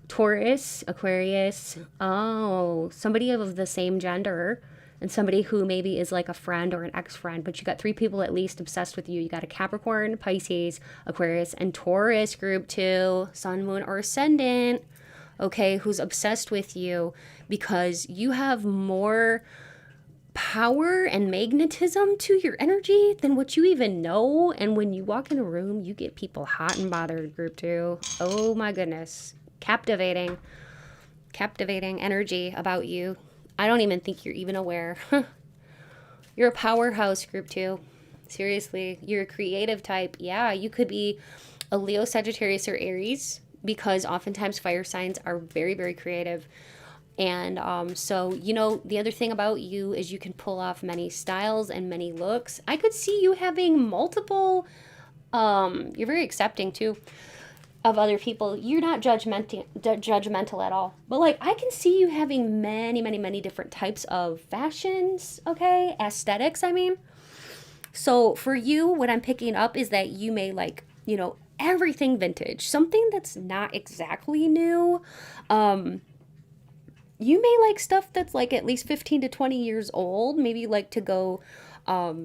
Speaker 1: Taurus, Aquarius. Oh, somebody of the same gender. And somebody who maybe is like a friend or an ex-friend, but you got 3 people at least obsessed with you. You got a Capricorn, Pisces, Aquarius, and Taurus group 2, Sun, Moon, or Ascendant, okay, who's obsessed with you because you have more power and magnetism to your energy than what you even know. And when you walk in a room, you get people hot and bothered, group 2. Oh my goodness. Captivating energy about you. I don't even think you're even aware. You're a powerhouse, group 2. Seriously, you're a creative type. Yeah, you could be a Leo, Sagittarius, or Aries, because oftentimes fire signs are very, very creative. And so, you know, the other thing about you is you can pull off many styles and many looks. I could see you having multiple, you're very accepting too of other people. You're not judgmental at all. But like, I can see you having many, many, many different types of fashions, okay? Aesthetics, I mean. So for you, what I'm picking up is that you may like, you know, everything vintage, something that's not exactly new. You may like stuff that's like at least 15 to 20 years old. Maybe you like to go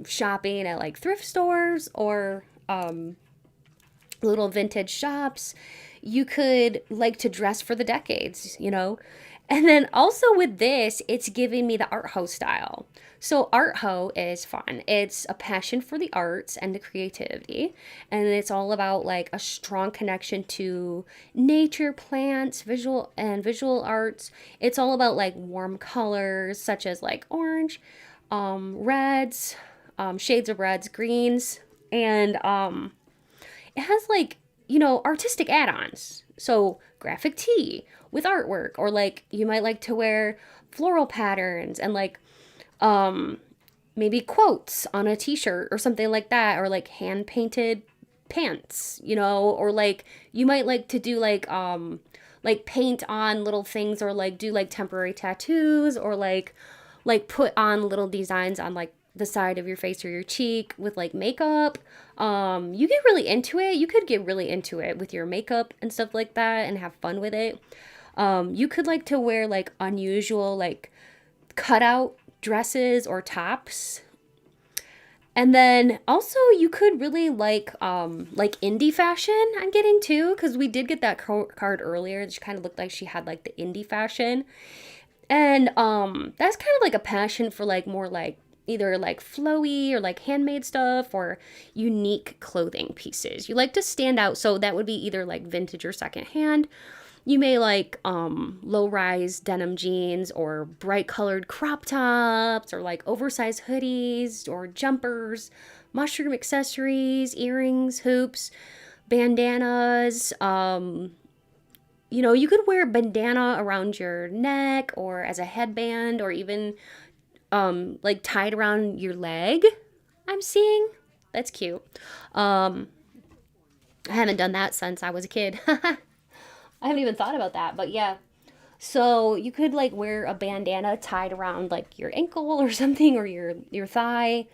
Speaker 1: shopping at like thrift stores or little vintage shops. You could like to dress for the decades, you know. And then also with this, it's giving me the art ho style. So art ho is fun. It's a passion for the arts and the creativity. And it's all about like a strong connection to nature, plants, visual arts. It's all about like warm colors such as like orange, reds, shades of reds, greens, and it has like, you know, artistic add-ons. So graphic tee with artwork, or like you might like to wear floral patterns and like maybe quotes on a t-shirt or something like that, or like hand painted pants, you know, or like you might like to do like paint on little things, or like do like temporary tattoos, or like put on little designs on like the side of your face or your cheek with like makeup. You get really into it. You could get really into it with your makeup and stuff like that and have fun with it. You could like to wear like unusual like cutout dresses or tops. And then also you could really like indie fashion, I'm getting too, because we did get that card earlier. She kind of looked like she had like the indie fashion. And that's kind of like a passion for like more like either like flowy or like handmade stuff or unique clothing pieces. You like to stand out, so that would be either like vintage or secondhand. You may like low-rise denim jeans or bright colored crop tops or like oversized hoodies or jumpers, mushroom accessories, earrings, hoops, bandanas. You know, you could wear a bandana around your neck or as a headband, or even like tied around your leg. I'm seeing. That's cute. I haven't done that since I was a kid. I haven't even thought about that, but yeah. So you could like wear a bandana tied around like your ankle or something, or your thigh.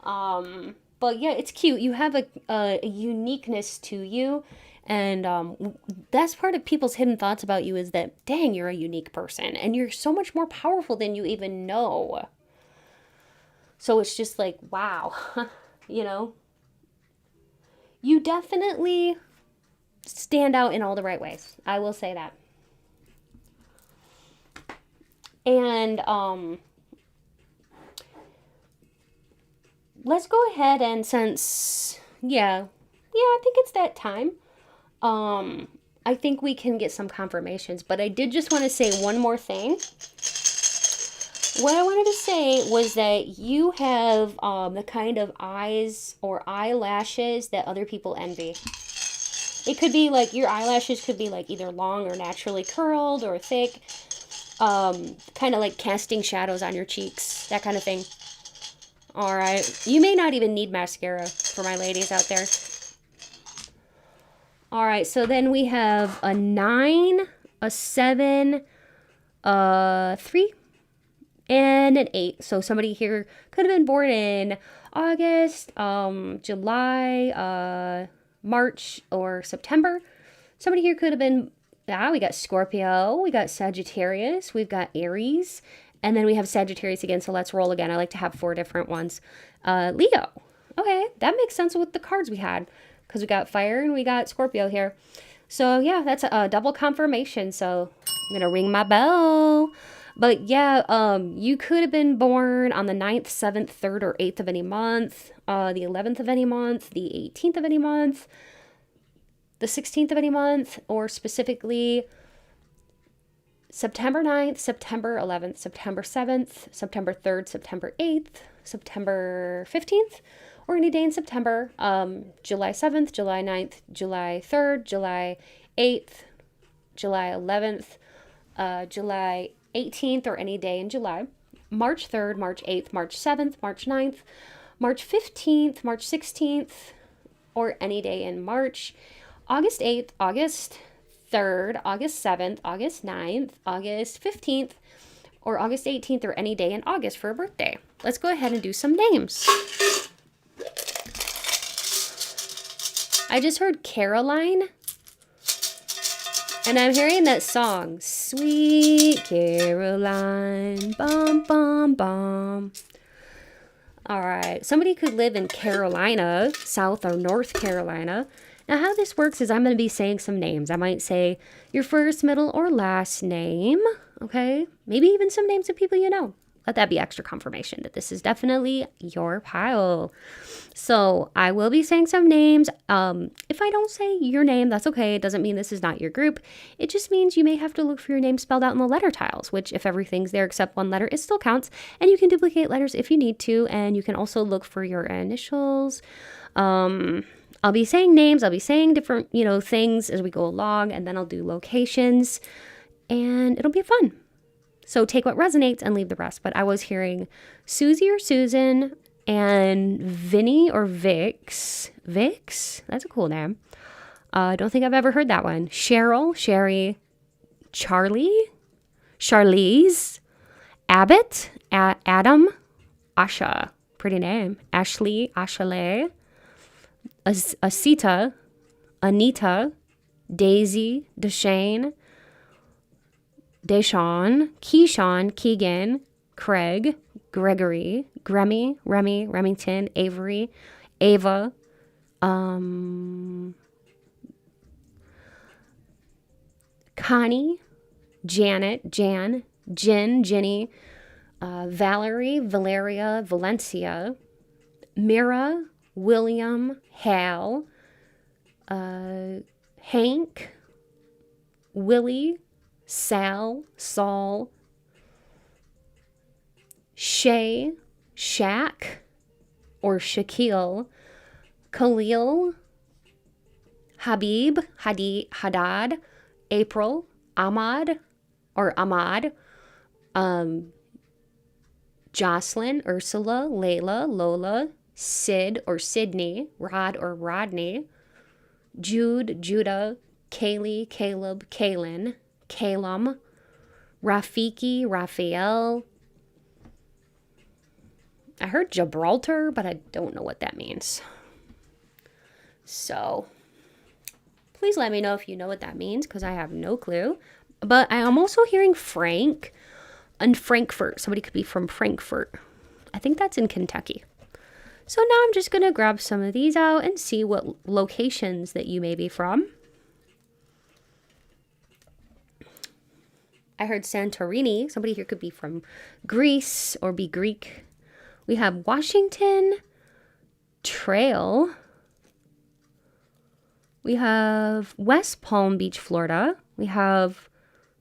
Speaker 1: But yeah, it's cute. You have a uniqueness to you. And that's part of people's hidden thoughts about you, is that, dang, you're a unique person. And you're so much more powerful than you even know. So it's just like, wow, you know? You definitely stand out in all the right ways. I will say that. And let's go ahead and yeah, I think it's that time. I think we can get some confirmations, but I did just want to say one more thing. What I wanted to say was that you have the kind of eyes or eyelashes that other people envy. It could be like your eyelashes could be like either long or naturally curled or thick, kind of like casting shadows on your cheeks, that kind of thing. All right, you may not even need mascara for my ladies out there. All right, so then we have a 9, a 7, a 3, and an 8. So somebody here could have been born in August, July, March, or September. Somebody here could have been, we got Scorpio, we got Sagittarius, we've got Aries, and then we have Sagittarius again, so let's roll again. I like to have 4 different ones. Leo. Okay, that makes sense with the cards we had, because we got fire and we got Scorpio here. So yeah, that's a double confirmation. So I'm going to ring my bell. But yeah, you could have been born on the 9th, 7th, 3rd, or 8th of any month, the 11th of any month, the 18th of any month, the 16th of any month, or specifically September 9th, September 11th, September 7th, September 3rd, September 8th, September 15th, or any day in September, July 7th, July 9th, July 3rd, July 8th, July 11th, July 18th, or any day in July, March 3rd, March 8th, March 7th, March 9th, March 15th, March 16th, or any day in March, August 8th, August 3rd, August 7th, August 9th, August 15th, or August 18th, or any day in August for a birthday. Let's go ahead and do some names. I just heard Caroline, and I'm hearing that song, Sweet Caroline, bum, bum, bum. All right, somebody could live in Carolina, South or North Carolina. Now, how this works is I'm going to be saying some names. I might say your first, middle, or last name, okay? Maybe even some names of people you know. Let that be extra confirmation that this is definitely your pile. So I will be saying some names. If I don't say your name, that's okay. It doesn't mean this is not your group. It just means you may have to look for your name spelled out in the letter tiles, which if everything's there except one letter, it still counts. And you can duplicate letters if you need to. And you can also look for your initials. I'll be saying names. I'll be saying different, things as we go along. And then I'll do locations. And it'll be fun. So take what resonates and leave the rest. But I was hearing Susie or Susan and Vinny or Vix. Vix? That's a cool name. I don't think I've ever heard that one. Cheryl, Sherry, Charlie, Charlize, Abbott, Adam, Asha. Pretty name. Ashley, Ashaley, Asita, Anita, Daisy, Deshane, Deshawn, Keyshawn, Keegan, Craig, Gregory, Grammy, Remy, Remington, Avery, Ava, Connie, Janet, Jan, Jen, Jenny, Valerie, Valeria, Valencia, Mira, William, Hal, Hank, Willie, Sal, Saul, Shay, Shaq, or Shaquille, Khalil, Habib, Haddad, April, Ahmad, or Ahmad, Jocelyn, Ursula, Layla, Lola, Sid or Sydney, Rod or Rodney, Jude, Judah, Kaylee, Caleb, Kaylin, Calum, Rafiki, Raphael. I heard Gibraltar, but I don't know what that means. So please let me know if you know what that means, because I have no clue. But I am also hearing Frank and Frankfurt. Somebody could be from Frankfurt. I think that's in Kentucky. So now I'm just going to grab some of these out and see what locations that you may be from. I heard Santorini. Somebody here could be from Greece or be Greek. We have Washington Trail. We have West Palm Beach, Florida. We have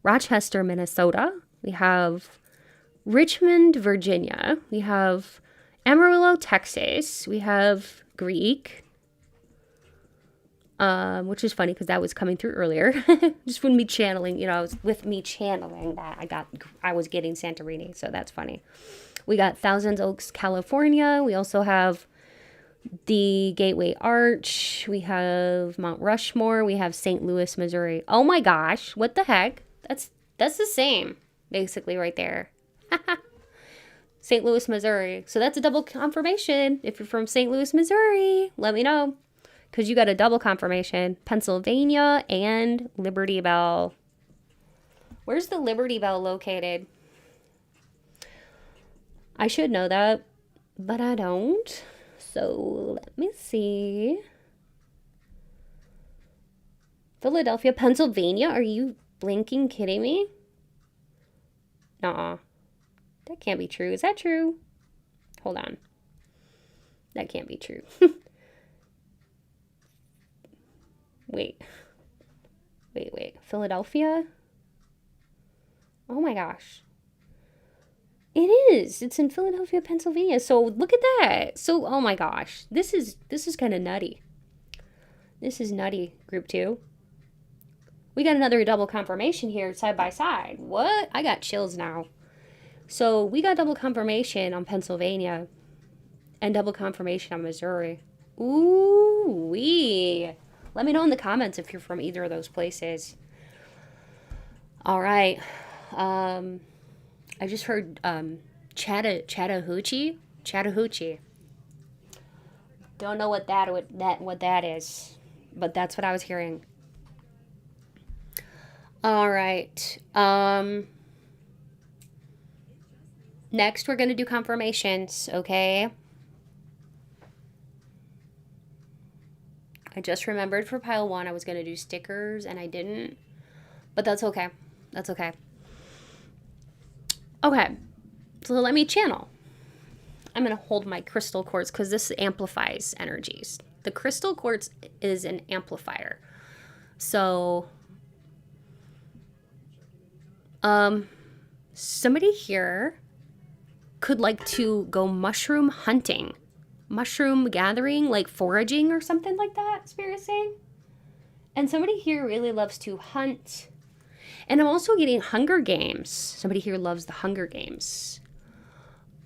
Speaker 1: Rochester, Minnesota. We have Richmond, Virginia. We have Amarillo, Texas. We have Greek, which is funny because that was coming through earlier. Just when me channeling, I was with me channeling that I was getting Santorini, so that's funny. We got Thousand Oaks, California. We also have the Gateway Arch. We have Mount Rushmore. We have St. Louis, Missouri. Oh my gosh, what the heck? That's the same, basically, right there. St. Louis, Missouri. So that's a double confirmation. If you're from St. Louis, Missouri, let me know, because you got a double confirmation. Pennsylvania and Liberty Bell. Where's the Liberty Bell located? I should know that, but I don't. So let me see. Philadelphia, Pennsylvania. Are you blinking kidding me? Nuh-uh. That can't be true. Is that true? Hold on. That can't be true. Wait. Philadelphia? Oh my gosh. It is. It's in Philadelphia, Pennsylvania. So look at that. So, oh my gosh. This is kind of nutty. This is nutty, group 2. We got another double confirmation here side by side. What? I got chills now. So we got double confirmation on Pennsylvania and double confirmation on Missouri. Ooh wee. Let me know in the comments if you're from either of those places. All right. I just heard Chattahoochee. Don't know what that is, but that's what I was hearing. All right. Next, we're going to do confirmations, okay? I just remembered for pile 1 I was going to do stickers, and I didn't. But that's okay. That's okay. Okay. So let me channel. I'm going to hold my crystal quartz because this amplifies energies. The crystal quartz is an amplifier. So, somebody here could like to go mushroom hunting, mushroom gathering, like foraging or something like that, Spirit is saying. And somebody here really loves to hunt. And I'm also getting Hunger Games. Somebody here loves the Hunger Games.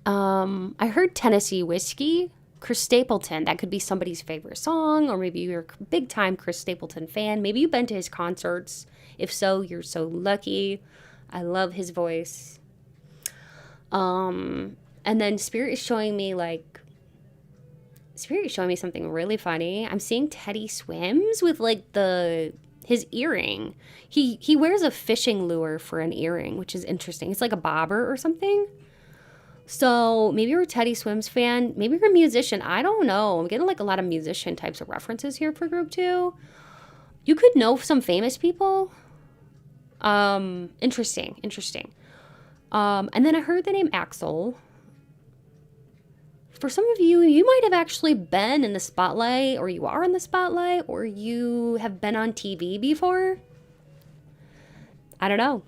Speaker 1: I heard Tennessee Whiskey, Chris Stapleton. That could be somebody's favorite song, or maybe you're a big time Chris Stapleton fan. Maybe you've been to his concerts. If so, you're so lucky. I love his voice. And then Spirit is showing me something really funny. I'm seeing Teddy Swims with like his earring. He wears a fishing lure for an earring, which is interesting. It's like a bobber or something. So maybe you're a Teddy Swims fan. Maybe you're a musician. I don't know. I'm getting like a lot of musician types of references here for group 2. You could know some famous people. Interesting. And then I heard the name Axel. For some of you, you might have actually been in the spotlight, or you are in the spotlight, or you have been on TV before. I don't know.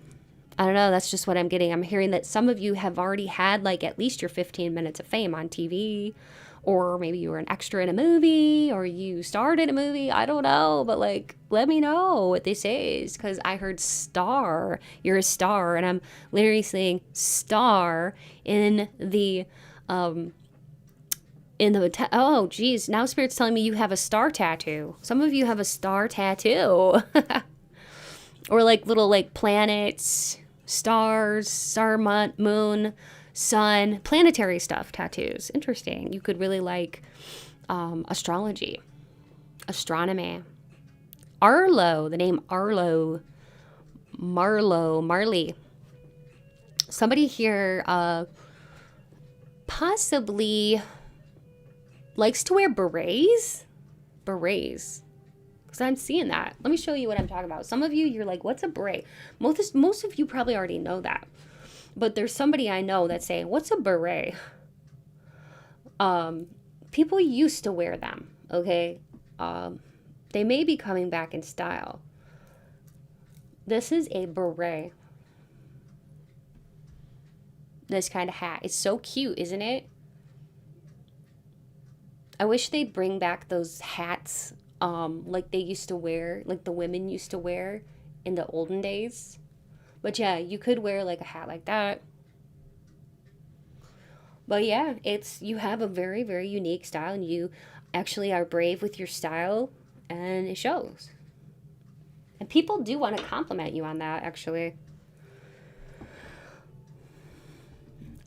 Speaker 1: That's just what I'm getting. I'm hearing that some of you have already had like at least your 15 minutes of fame on TV, or maybe you were an extra in a movie, or you starred in a movie. I don't know, but like, let me know what this is, because I heard star. You're a star, and I'm literally saying star in the oh geez, now Spirit's telling me you have a star tattoo. Some of you have a star tattoo. Or like little like planets, stars, star, moon, sun, planetary stuff tattoos. Interesting. You could really like astrology, astronomy. Arlo, the name Arlo, Marley. Somebody here possibly likes to wear berets. Because I'm seeing that. Let me show you what I'm talking about. Some of you, you're like, what's a beret? Most of you probably already know that. But there's somebody I know that's saying, what's a beret? People used to wear them, okay? They may be coming back in style. This is a beret. This kind of hat. It's so cute, isn't it? I wish they'd bring back those hats like they used to wear, like the women used to wear in the olden days. But yeah, you could wear like a hat like that. But yeah, you have a very, very unique style, and you actually are brave with your style, and it shows. And people do want to compliment you on that, actually.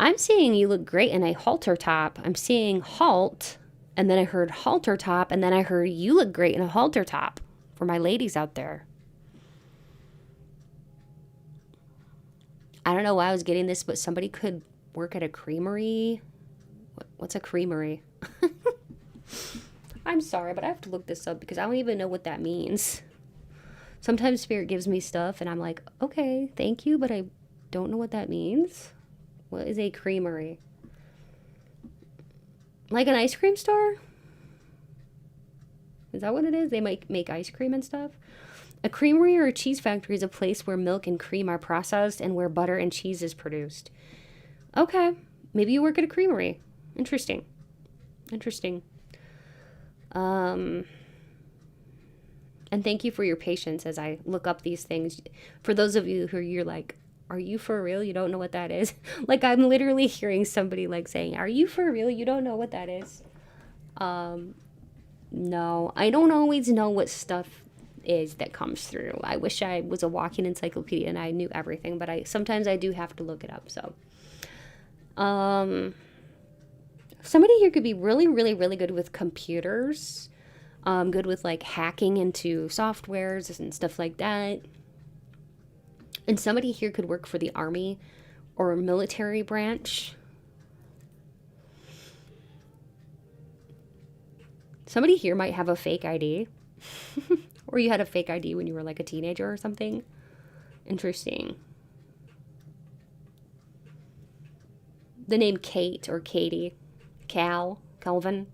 Speaker 1: I'm seeing you look great in a halter top. I'm seeing halt. And then I heard halter top, and then I heard you look great in a halter top for my ladies out there. I don't know why I was getting this, but somebody could work at a creamery. What's a creamery? I'm sorry, but I have to look this up because I don't even know what that means. Sometimes Spirit gives me stuff, and I'm like, okay, thank you, but I Don't know what that means. What is a creamery? Like an ice cream store? Is that what it is? They might make ice cream and stuff? A creamery or a cheese factory is a place where milk and cream are processed and where butter and cheese is produced. Okay. Maybe you work at a creamery. Interesting. Interesting. And thank you for your patience as I look up these things. For those of you who you're like, are you for real? You don't know what that is? Like, I'm literally hearing somebody like saying, are you for real? You don't know what that is? No, I don't always know what stuff is that comes through. I wish I was a walking encyclopedia and I knew everything, but sometimes I do have to look it up. So, somebody here could be really, really, really good with computers, good with like hacking into softwares and stuff like that. And somebody here could work for the army or a military branch. Somebody here might have a fake ID. Or you had a fake ID when you were like a teenager or something. Interesting. The name Kate or Katie. Calvin.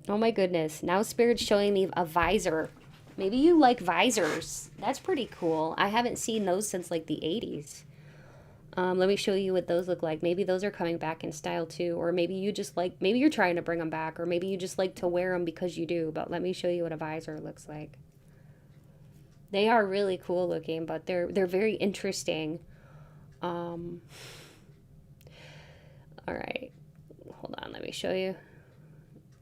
Speaker 1: Oh my goodness. Now Spirit's showing me a visor. Maybe you like visors. That's pretty cool. I haven't seen those since like the 80s. Let me show you what those look like. Maybe those are coming back in style too. Or maybe you just like, maybe you're trying to bring them back. Or maybe you just like to wear them because you do. But let me show you what a visor looks like. They are really cool looking, but they're very interesting. All right. Hold on, let me show you.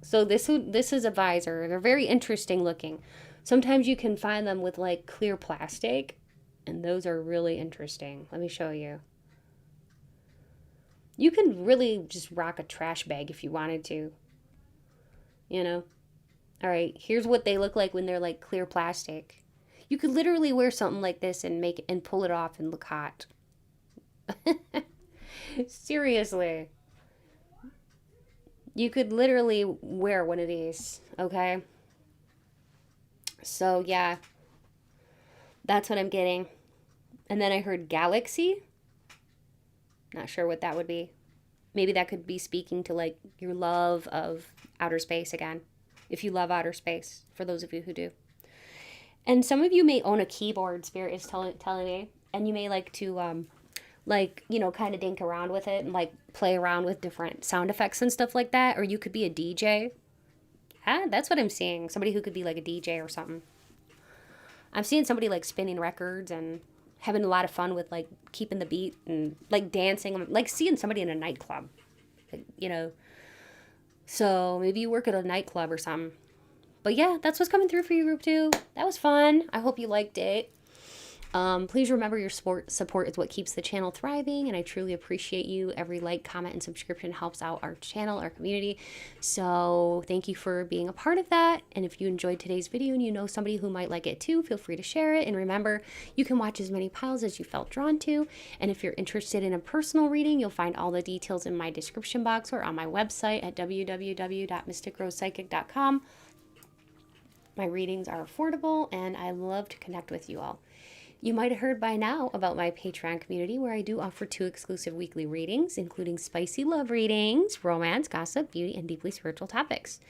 Speaker 1: So this is a visor. They're very interesting looking. Sometimes you can find them with like clear plastic, and those are really interesting. Let me show you. You can really just rock a trash bag if you wanted to. You know? All right, here's what they look like when they're like clear plastic. You could literally wear something like this and pull it off and look hot. Seriously. You could literally wear one of these, okay? So, yeah. That's what I'm getting. And then I heard galaxy. Not sure what that would be. Maybe that could be speaking to, like, your love of outer space again. If you love outer space, for those of you who do. And some of you may own a keyboard, Spirit is telling me. And you may like to, like, you know, kind of dink around with it and, like, play around with different sound effects and stuff like that. Or you could be a DJ. Ah, that's what I'm seeing. Somebody who could be, like, a DJ or something. I'm seeing somebody, like, spinning records and having a lot of fun with, like, keeping the beat and, like, dancing. Like, seeing somebody in a nightclub, like, you know. So maybe you work at a nightclub or something. But yeah, that's what's coming through for you, group 2. That was fun. I hope you liked it. Please remember your support is what keeps the channel thriving, and I truly appreciate you. Every like, comment, and subscription helps out our channel, our community. So thank you for being a part of that. And if you enjoyed today's video and you know somebody who might like it too, feel free to share it. And remember, you can watch as many piles as you felt drawn to. And if you're interested in a personal reading, you'll find all the details in my description box or on my website at www.mysticrosepsychic.com. My readings are affordable, and I love to connect with you all. You might have heard by now about my Patreon community, where I do offer 2 exclusive weekly readings, including spicy love readings, romance, gossip, beauty, and deeply spiritual topics.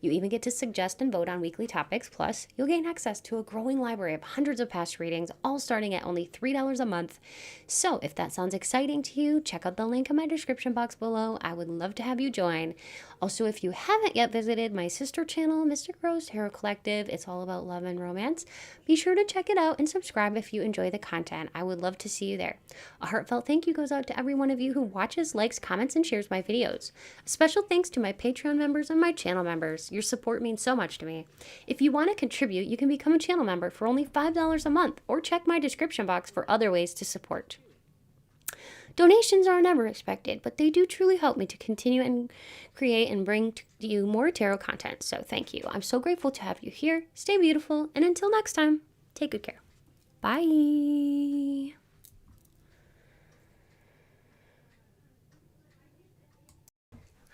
Speaker 1: You even get to suggest and vote on weekly topics, plus you'll gain access to a growing library of hundreds of past readings, all starting at only $3 a month. So if that sounds exciting to you, check out the link in my description box below. I would love to have you join. Also, if you haven't yet visited my sister channel, Mystic Rose Tarot Collective, it's all about love and romance. Be sure to check it out and subscribe if you enjoy the content. I would love to see you there. A heartfelt thank you goes out to every one of you who watches, likes, comments, and shares my videos. A special thanks to my Patreon members and my channel members. Your support means so much to me. If you want to contribute, you can become a channel member for only $5 a month, or check my description box for other ways to support. Donations are never expected, but they do truly help me to continue and create and bring to you more tarot content. So thank you. I'm so grateful to have you here. Stay beautiful, and until next time, take good care. Bye.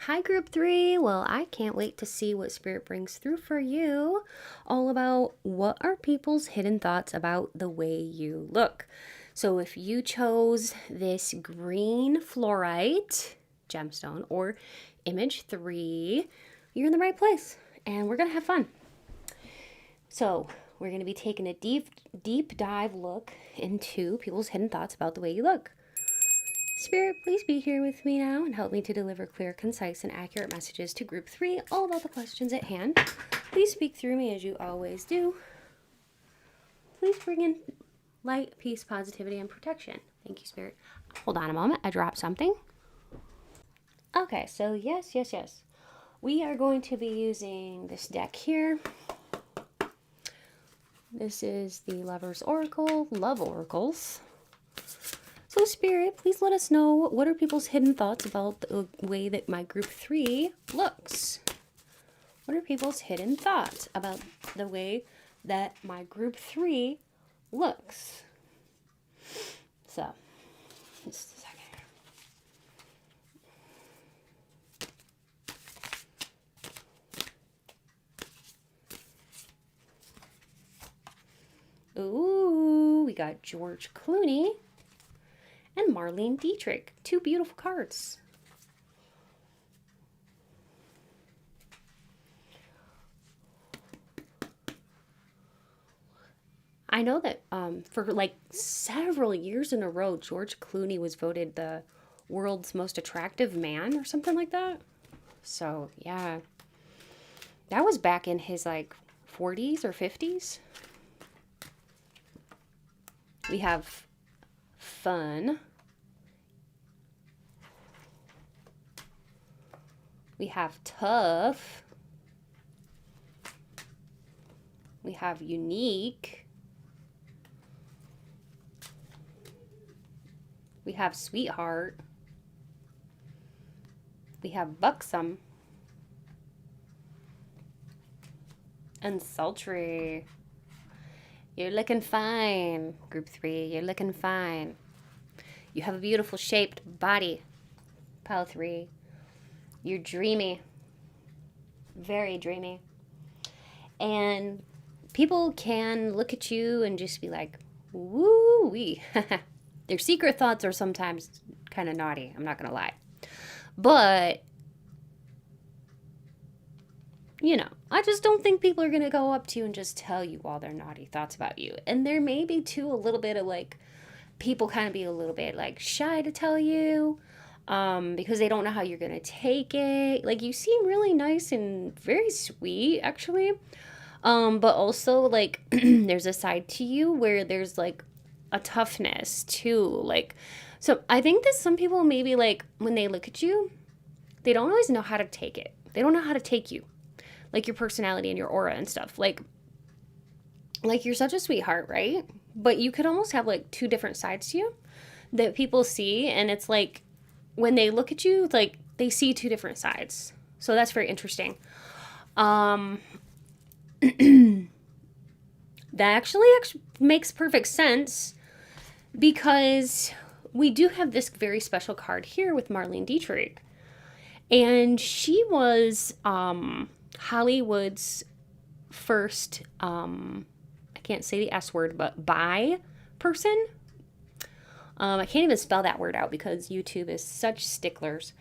Speaker 1: Hi, Group 3. Well, I can't wait to see what Spirit brings through for you. All about what are people's hidden thoughts about the way you look. So if you chose this green fluorite gemstone or image 3, you're in the right place and we're going to have fun. So we're going to be taking a deep dive look into people's hidden thoughts about the way you look. Spirit, please be here with me now and help me to deliver clear, concise, and accurate messages to Group 3, all about the questions at hand. Please speak through me as you always do. Please bring in light, peace, positivity, and protection. Thank you, Spirit. Hold on a moment. I dropped something. Okay, so yes. We are going to be using this deck here. This is the Lover's Oracle, Love Oracles. So Spirit, please let us know, what are people's hidden thoughts about the way that my Group 3 looks? What are people's hidden thoughts about the way that my Group 3 looks? So, just a second. Ooh, we got George Clooney and Marlene Dietrich. 2 beautiful cards. I know that for like several years in a row, George Clooney was voted the world's most attractive man or something like that. So yeah, that was back in his like 40s or 50s. We have fun. We have tough. We have unique. We have sweetheart. We have buxom. And sultry. You're looking fine, Group 3. You're looking fine. You have a beautiful shaped body, Pile 3. You're dreamy. Very dreamy. And people can look at you and just be like, woo-wee. Their secret thoughts are sometimes kind of naughty, I'm not going to lie. But, you know, I just don't think people are going to go up to you and just tell you all their naughty thoughts about you. And there may be, too, a little bit of, like, people kind of be a little bit, like, shy to tell you. Because they don't know how you're going to take it. Like, you seem really nice and very sweet, actually. But also, like, there's a side to you where there's, like, a toughness, too. Like, so I think that some people maybe, like, when they look at you, they don't always know how to take it. They don't know how to take you. Like, your personality and your aura and stuff. Like, you're such a sweetheart, right? But you could almost have, like, 2 different sides to you that people see. And it's, like, when they look at you, like, they see 2 different sides. So that's very interesting. That actually makes perfect sense because we do have this very special card here with Marlene Dietrich. And she was Hollywood's first, I can't say the S word, but bi person. I can't even spell that word out because YouTube is such sticklers.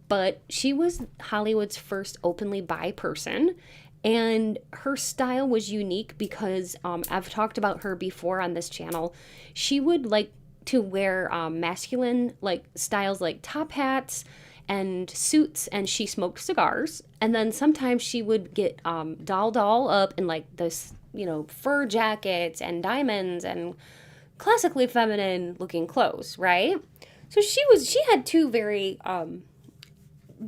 Speaker 1: But she was Hollywood's first openly bi person. And her style was unique because I've talked about her before on this channel. She would like to wear masculine like styles like top hats and suits, and she smoked cigars. And then sometimes she would get doll up in like this, you know, fur jackets and diamonds and classically feminine looking clothes, right? So she had 2 very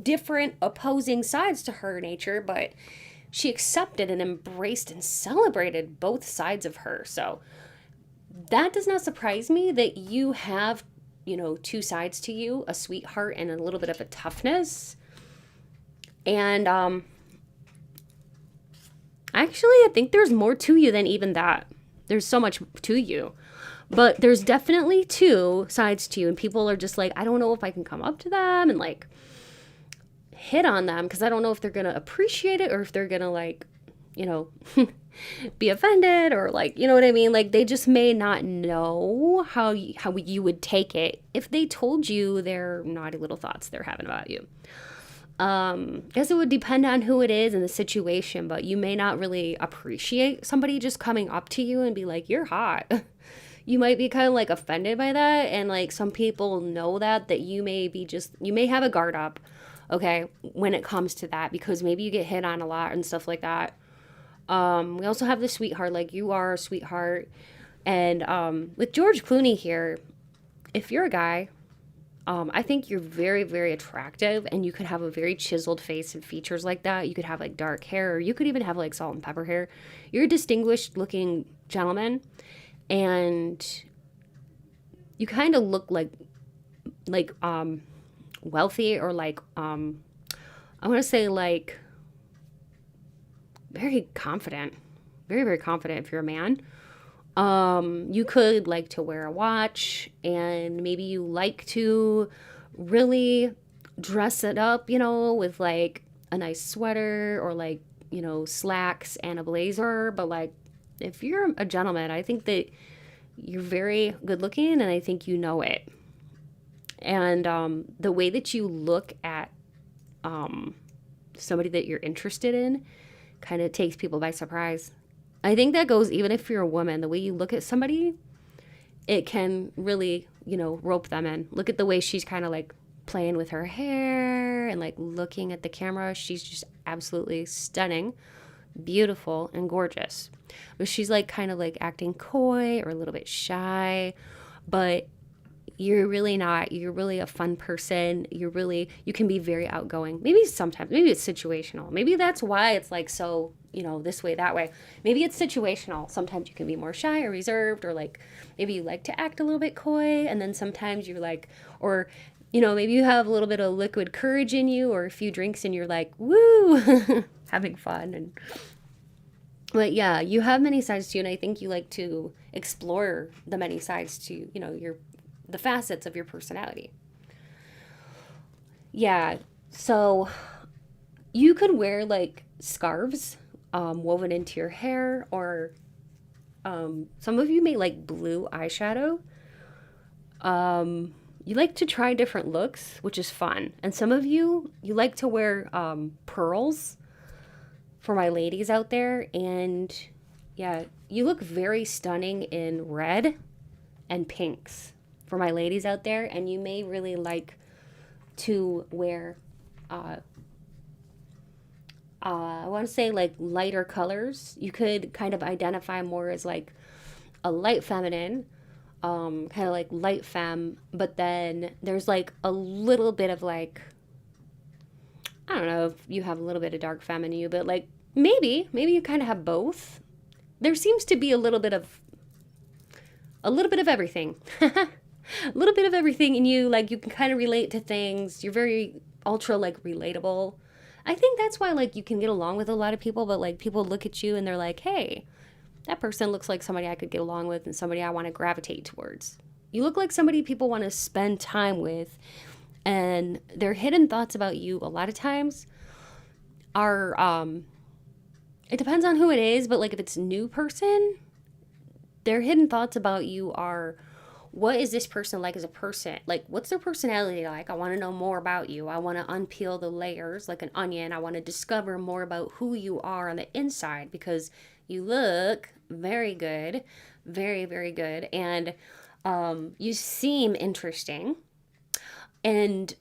Speaker 1: different opposing sides to her nature, but she accepted and embraced and celebrated both sides of her. So that does not surprise me that you have, you know, 2 sides to you, a sweetheart and a little bit of a toughness. And actually, I think there's more to you than even that. There's so much to you. But there's definitely 2 sides to you, and people are just like, I don't know if I can come up to them, and like, hit on them, because I don't know if they're going to appreciate it or if they're going to like, you know, be offended or like, you know what I mean? Like they just may not know how you would take it if they told you their naughty little thoughts they're having about you. Guess it would depend on who it is and the situation, but you may not really appreciate somebody just coming up to you and be like, you're hot. You might be kind of like offended by that. And like some people know that you may have a guard up, okay, when it comes to that, because maybe you get hit on a lot and stuff like that. We also have the sweetheart, like you are a sweetheart. And with George Clooney here, if you're a guy, I think you're very, very attractive, and you could have a very chiseled face and features like that. You could have like dark hair, or you could even have like salt and pepper hair. You're a distinguished looking gentleman, and you kind of look like wealthy, or like I want to say like very confident, very, very confident if you're a man. You could like to wear a watch, and maybe you like to really dress it up, you know, with like a nice sweater or like, you know, slacks and a blazer. But like, if you're a gentleman, I think that you're very good looking, and I think you know it. And the way that you look at somebody that you're interested in kind of takes people by surprise. I think that goes even if you're a woman. The way you look at somebody, it can really, you know, rope them in. Look at the way she's kind of like playing with her hair and like looking at the camera. She's just absolutely stunning, beautiful, and gorgeous. But she's like kind of like acting coy or a little bit shy. But you're really not. You're really a fun person. You can be very outgoing. Maybe sometimes, maybe it's situational. Maybe that's why it's like so, you know, this way, that way. Maybe it's situational. Sometimes you can be more shy or reserved, or like maybe you like to act a little bit coy. And then sometimes you're like, or, you know, maybe you have a little bit of liquid courage in you, or a few drinks and you're like, woo, having fun. But yeah, you have many sides to you. And I think you like to explore the many sides to, you know, the facets of your personality. Yeah, so you could wear like scarves woven into your hair, or some of you may like blue eyeshadow. You like to try different looks, which is fun. And some of you like to wear pearls, for my ladies out there. And yeah, you look very stunning in red and pinks, for my ladies out there. And you may really like to wear I want to say like lighter colors. You could kind of identify more as like a light feminine, kind of like light femme, but then there's like a little bit of like, I don't know if you have a little bit of dark femme in you, but like maybe you kind of have both. There seems to be a little bit of everything. A little bit of everything in you. Like you can kind of relate to things. You're very ultra like relatable. I think that's why like you can get along with a lot of people, but like people look at you and they're like, hey, that person looks like somebody I could get along with and somebody I want to gravitate towards. You look like somebody people want to spend time with, and their hidden thoughts about you a lot of times are it depends on who it is, but like if it's a new person, their hidden thoughts about you are, what is this person like as a person? Like, what's their personality like? I want to know more about you. I want to unpeel the layers like an onion. I want to discover more about who you are on the inside, because you look very good, very, very good. And you seem interesting. And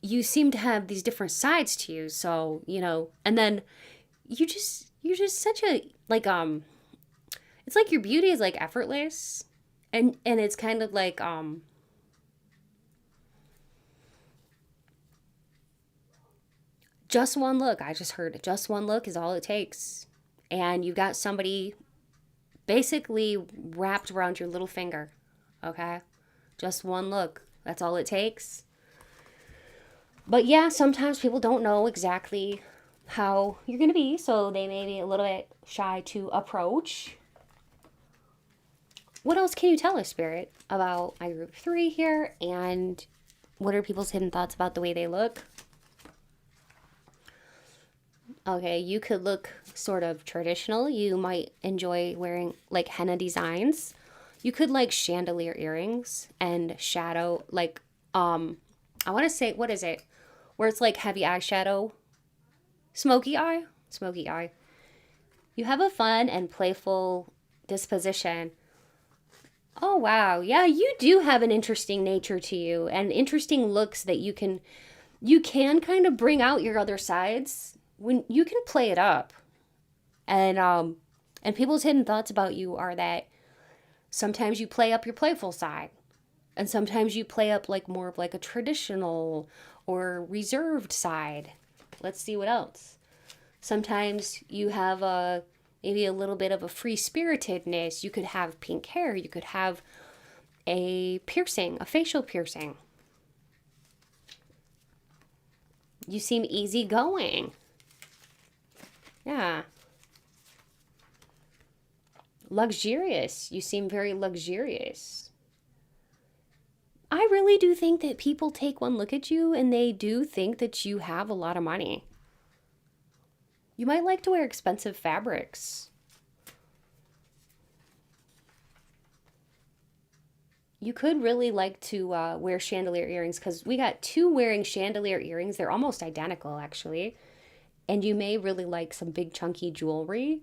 Speaker 1: you seem to have these different sides to you. So, you know, and then you're just such a, like, it's like your beauty is like effortless. And it's kind of like, just one look. I just heard it. Just one look is all it takes. And you've got somebody basically wrapped around your little finger. Okay? Just one look. That's all it takes. But yeah, sometimes people don't know exactly how you're going to be, so they may be a little bit shy to approach. What else can you tell us, Spirit, about my group 3 here? And what are people's hidden thoughts about the way they look? Okay, you could look sort of traditional. You might enjoy wearing like henna designs. You could like chandelier earrings and shadow like I want to say what is it? Where it's like heavy eyeshadow, smoky eye, smoky eye. You have a fun and playful disposition. Oh wow. Yeah, you do have an interesting nature to you and interesting looks that you can kind of bring out your other sides when you can play it up. And people's hidden thoughts about you are that sometimes you play up your playful side and sometimes you play up like more of like a traditional or reserved side. Let's see what else. Sometimes you have a maybe a little bit of a free spiritedness. You could have pink hair, you could have a piercing, a facial piercing. You seem easygoing. Yeah. Luxurious. You seem very luxurious. I really do think that people take one look at you and they do think that you have a lot of money. You might like to wear expensive fabrics. You could really like to wear chandelier earrings because we got two wearing chandelier earrings. They're almost identical, actually. And you may really like some big chunky jewelry.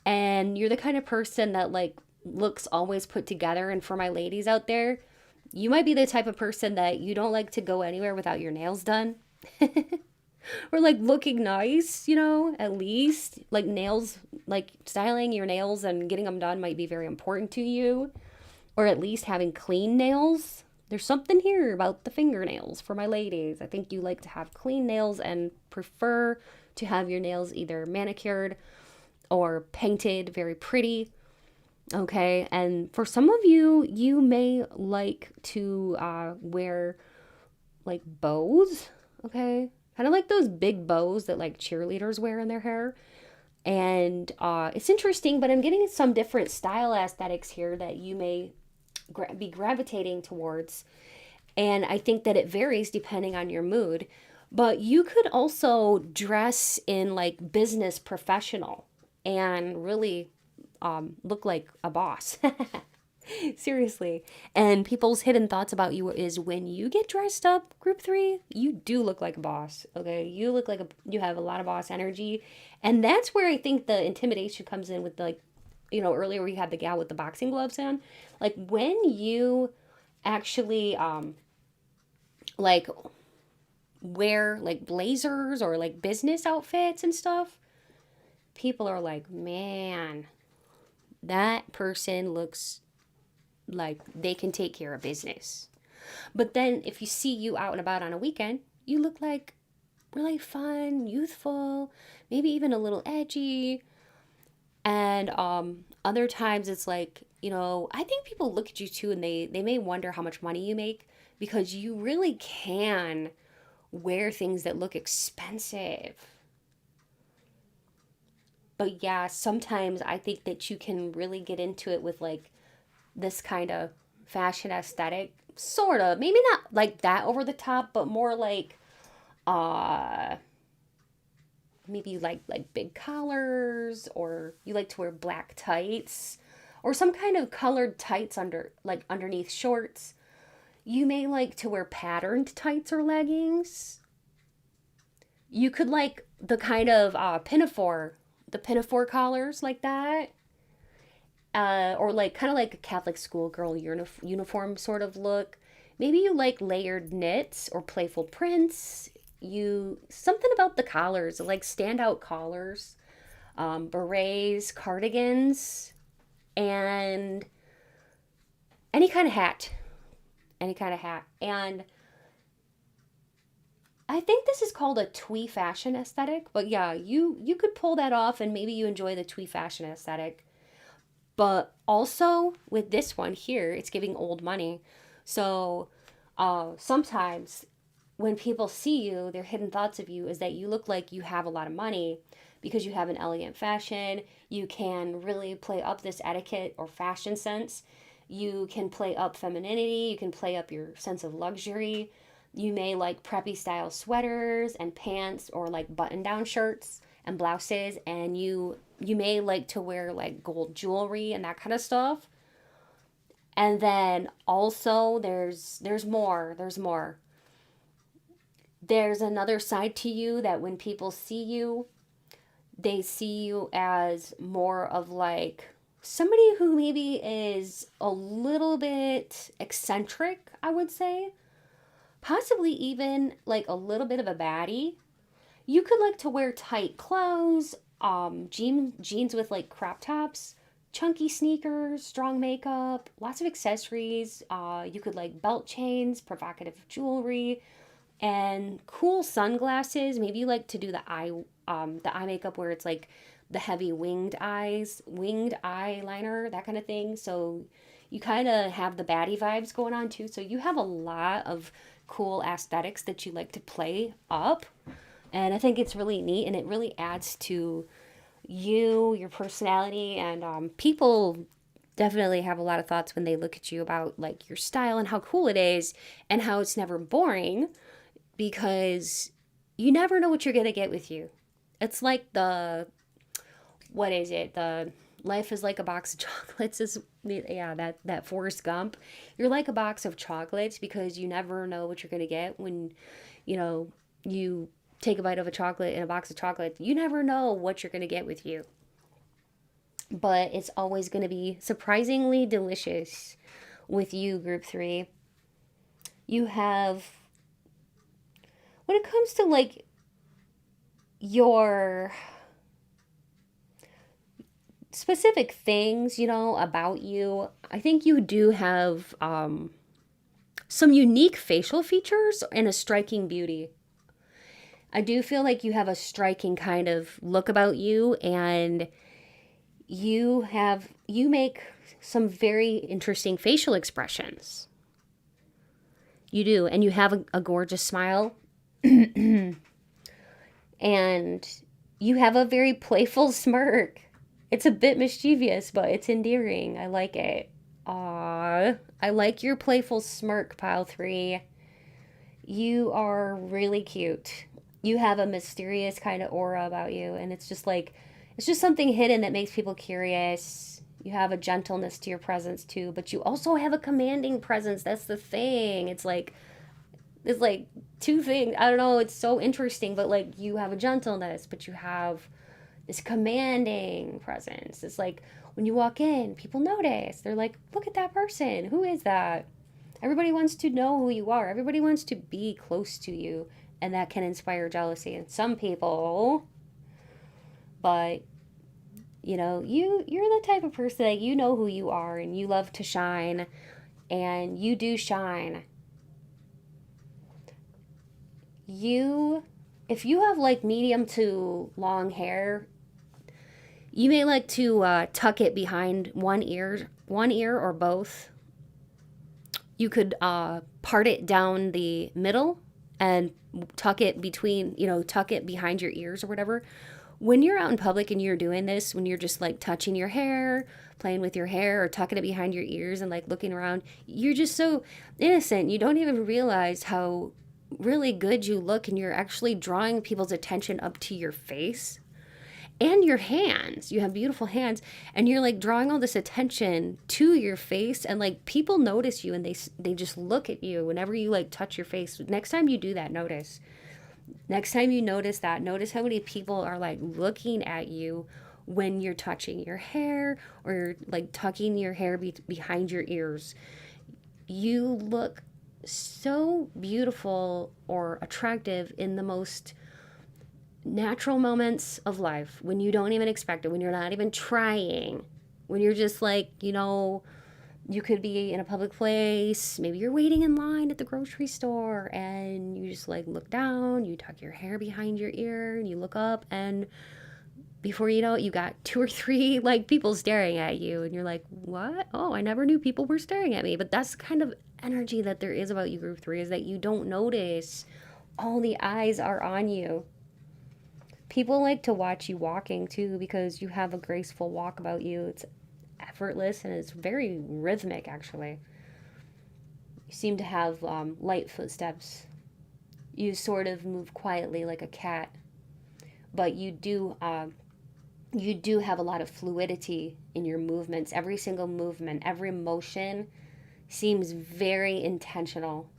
Speaker 1: And you're the kind of person that like looks always put together. And for my ladies out there, you might be the type of person that you don't like to go anywhere without your nails done. Or like looking nice, at least. Like nails, like styling your nails and getting them done might be very important to you. Or at least having clean nails. There's something here about the fingernails for my ladies. I think you like to have clean nails and prefer to have your nails either manicured or painted very pretty. Okay, and for some of you, you may like to wear like bows. Okay, kind of like those big bows that like cheerleaders wear in their hair. And it's interesting, but I'm getting some different style aesthetics here that you may be gravitating towards. And I think that it varies depending on your mood. But you could also dress in like business professional and really look like a boss. Seriously. And people's hidden thoughts about you is when you get dressed up, group 3, you do look like a boss. Okay? You look like you have a lot of boss energy. And that's where I think the intimidation comes in with like, earlier we had the gal with the boxing gloves on. Like when you actually like wear like blazers or like business outfits and stuff, people are like, man, that person looks like they can take care of business. But then if you see you out and about on a weekend, you look like really fun, youthful, maybe even a little edgy. And other times it's like, I think people look at you too and they may wonder how much money you make because you really can wear things that look expensive. But yeah, sometimes I think that you can really get into it with like this kind of fashion aesthetic. Sort of. Maybe not like that over the top, but more like uh maybe you like big collars, or you like to wear black tights or some kind of colored tights underneath shorts. You may like to wear patterned tights or leggings. You could like the kind of the pinafore collars like that. Or like kind of like a Catholic schoolgirl uniform sort of look. Maybe you like layered knits or playful prints. Something about the collars, like standout collars, berets, cardigans, and any kind of hat. Any kind of hat. And I think this is called a twee fashion aesthetic. But yeah, you could pull that off and maybe you enjoy the twee fashion aesthetic. But also with this one here, it's giving old money. So sometimes when people see you, their hidden thoughts of you is that you look like you have a lot of money because you have an elegant fashion. You can really play up this etiquette or fashion sense. You can play up femininity. You can play up your sense of luxury. You may like preppy style sweaters and pants or like button down shirts and blouses, and you may like to wear like gold jewelry and that kind of stuff. And then also there's more. There's another side to you that when people see you, they see you as more of like somebody who maybe is a little bit eccentric, I would say. Possibly even like a little bit of a baddie. You could like to wear tight clothes, jeans with like crop tops, chunky sneakers, strong makeup, lots of accessories. You could like belt chains, provocative jewelry, and cool sunglasses. Maybe you like to do the eye makeup where it's like the heavy winged eyes, winged eyeliner, that kind of thing. So you kind of have the baddie vibes going on too. So you have a lot of cool aesthetics that you like to play up. And I think it's really neat, and it really adds to you, your personality, and people definitely have a lot of thoughts when they look at you about like your style and how cool it is and how it's never boring, because you never know what you're going to get with you. It's like what is it? The life is like a box of chocolates is, yeah, that Forrest Gump. You're like a box of chocolates because you never know what you're going to get when, you take a bite of a chocolate in a box of chocolates. You never know what you're going to get with you. But it's always going to be surprisingly delicious with you, group 3. You have, when it comes to like your specific things, about you, I think you do have some unique facial features and a striking beauty. I do feel like you have a striking kind of look about you, and you make some very interesting facial expressions. You do, and you have a gorgeous smile. And you have a very playful smirk. It's a bit mischievous, but it's endearing. I like it. Aww. I like your playful smirk, pile 3. You are really cute. You have a mysterious kind of aura about you, and it's just something hidden that makes people curious. You have a gentleness to your presence too, but you also have a commanding presence. That's the thing. It's like two things. I don't know, it's so interesting, but like you have a gentleness, but you have this commanding presence. It's like when you walk in, people notice. They're like, look at that person. Who is that? Everybody wants to know who you are. Everybody wants to be close to you, and that can inspire jealousy in some people. But you're the type of person that you know who you are, and you love to shine, and you do shine. If you have like medium to long hair, you may like to tuck it behind one ear or both. You could part it down the middle and tuck it behind your ears or whatever. When you're out in public and you're doing this, when you're just like touching your hair, playing with your hair, or tucking it behind your ears and like looking around, you're just so innocent. You don't even realize how really good you look, and you're actually drawing people's attention up to your face and your hands. You have beautiful hands, and you're like drawing all this attention to your face, and like people notice you, and they just look at you whenever you like touch your face. Next time you do that, notice. Next time you notice that, notice how many people are like looking at you when you're touching your hair or you're like tucking your hair behind your ears. You look so beautiful or attractive in the most natural moments of life, when you don't even expect it, when you're not even trying, when you're just like, you could be in a public place, maybe you're waiting in line at the grocery store, and you just like look down, you tuck your hair behind your ear, and you look up, and before you know it, you got 2 or 3 like people staring at you, and you're like, what? Oh, I never knew people were staring at me. But that's the kind of energy that there is about you, group 3, is that you don't notice all the eyes are on you. People like to watch you walking too, because you have a graceful walk about you. It's effortless, and it's very rhythmic, actually. You seem to have light footsteps. You sort of move quietly like a cat, but you do have a lot of fluidity in your movements. Every single movement, every motion seems very intentional.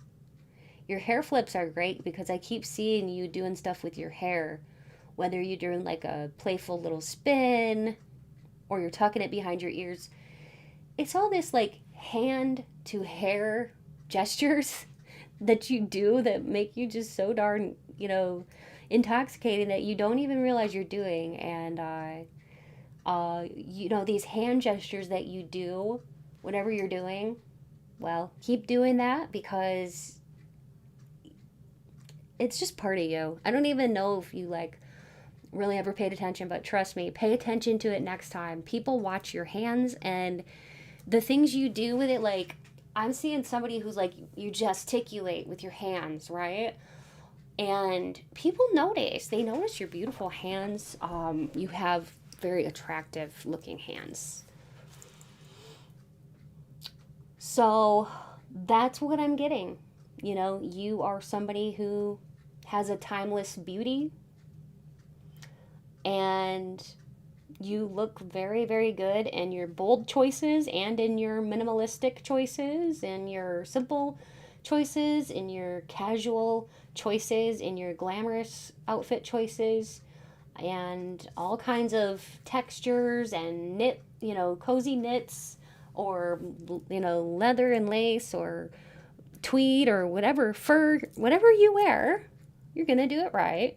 Speaker 1: Your hair flips are great because I keep seeing you doing stuff with your hair, whether you're doing like a playful little spin or you're tucking it behind your ears. It's all this like hand to hair gestures that you do that make you just so darn, intoxicating that you don't even realize you're doing. And, these hand gestures that you do, whatever you're doing, well, keep doing that because it's just part of you. I don't even know if you like really ever paid attention, but trust me, pay attention to it next time. People watch your hands and the things you do with it. Like, I'm seeing somebody who's like, you gesticulate with your hands, right? And people notice. They notice your beautiful hands. You have very attractive looking hands. So that's what I'm getting. You are somebody who has a timeless beauty, and you look very, very good in your bold choices and in your minimalistic choices and your simple choices, in your casual choices, in your glamorous outfit choices, and all kinds of textures and knit, cozy knits, or, leather and lace or tweed or whatever, fur, whatever you wear, you're going to do it right.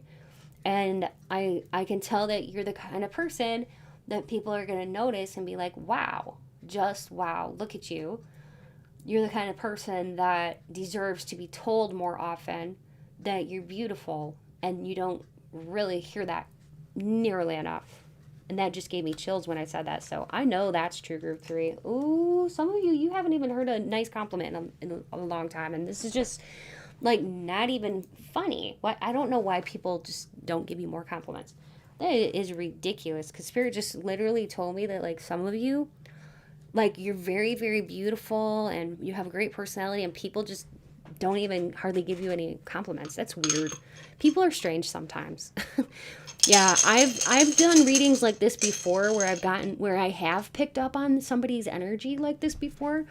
Speaker 1: And I can tell that you're the kind of person that people are going to notice and be like, wow, just wow, look at you. You're the kind of person that deserves to be told more often that you're beautiful, and you don't really hear that nearly enough. And that just gave me chills when I said that. So I know that's true, group 3. Ooh, some of you haven't even heard a nice compliment in a long time. And this is just like not even funny. I don't know why people just don't give you more compliments. That is ridiculous, because Spirit just literally told me that like some of you, like, you're very, very beautiful and you have a great personality, and people just don't even hardly give you any compliments. That's weird. People are strange sometimes. Yeah, I've done readings like this before where I have picked up on somebody's energy like this before.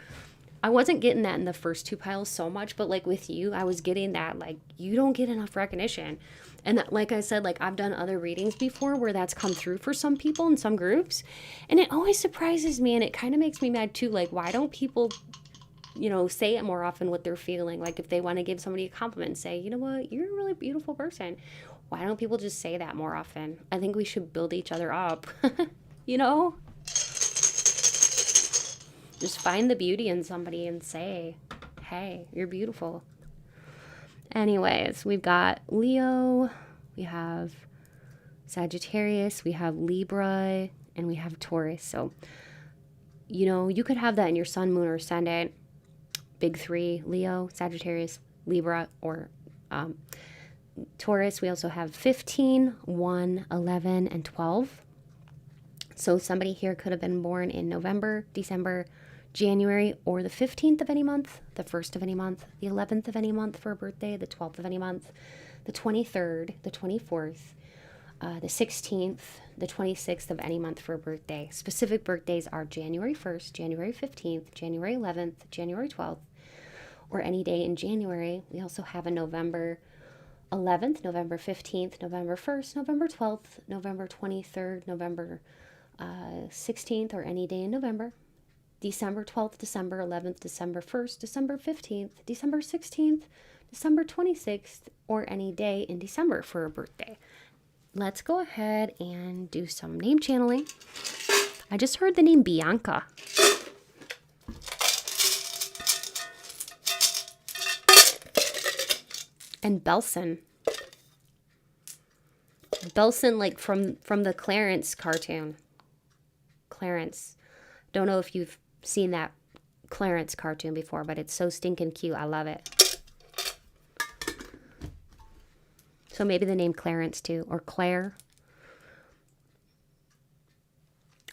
Speaker 1: I wasn't getting that in the first 2 piles so much, but like with you, I was getting that, like, you don't get enough recognition. And that, like I said, like, I've done other readings before where that's come through for some people in some groups, and it always surprises me, and it kind of makes me mad too. Like, why don't people, say it more often, what they're feeling? Like, if they want to give somebody a compliment, say, you know what, you're a really beautiful person. Why don't people just say that more often? I think we should build each other up, Just find the beauty in somebody and say, hey, you're beautiful. Anyways, we've got Leo, we have Sagittarius, we have Libra, and we have Taurus. So, you could have that in your sun, moon, or ascendant. Big 3, Leo, Sagittarius, Libra, or Taurus. We also have 15, 1, 11, and 12. So somebody here could have been born in November, December, January, or the 15th of any month, the 1st of any month, the 11th of any month for a birthday, the 12th of any month, the 23rd, the 24th, the 16th, the 26th of any month for a birthday. Specific birthdays are January 1st, January 15th, January 11th, January 12th, or any day in January. We also have a November 11th, November 15th, November 1st, November 12th, November 23rd, November 16th, or any day in November. December 12th, December 11th, December 1st, December 15th, December 16th, December 26th, or any day in December for a birthday. Let's go ahead and do some name channeling. I just heard the name Bianca. And Belson. Belson, like from the Clarence cartoon. Clarence. Don't know if you've seen that Clarence cartoon before, but it's so stinking cute. I love it. So maybe the name Clarence too, or Claire.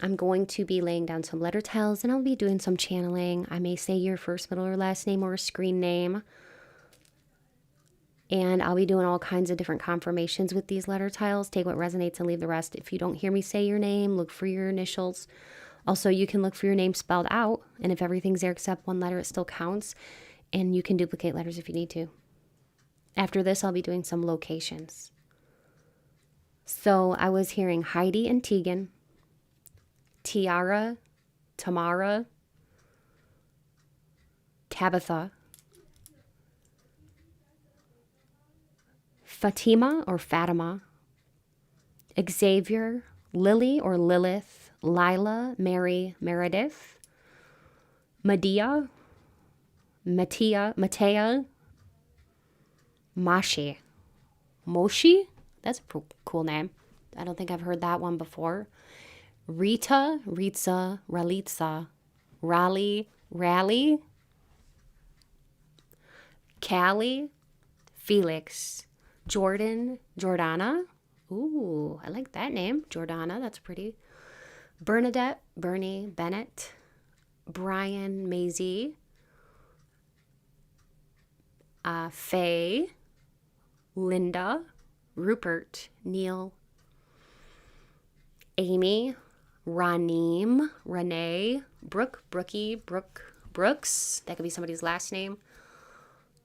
Speaker 1: I'm going to be laying down some letter tiles, and I'll be doing some channeling. I may say your first, middle, or last name, or a screen name. And I'll be doing all kinds of different confirmations with these letter tiles. Take what resonates and leave the rest. If you don't hear me say your name, look for your initials. Also, you can look for your name spelled out. And if everything's there except one letter, it still counts. And you can duplicate letters if you need to. After this, I'll be doing some locations. So I was hearing Heidi and Tegan, Tiara, Tamara, Tabitha, Fatima or Fatima, Xavier, Lily or Lilith, Lila, Mary, Meredith, Medea, Matea, Mashi, Moshi, that's a cool name. I don't think I've heard that one before. Rita, Ritza, Ralitza, Rally, Callie, Felix, Jordan, Jordana. Ooh, I like that name. Jordana, that's pretty. Bernadette, Bernie, Bennett, Brian, Maisie, Faye, Linda, Rupert, Neil, Amy, Raneem, Renee, Brookie, Brooks. That could be somebody's last name.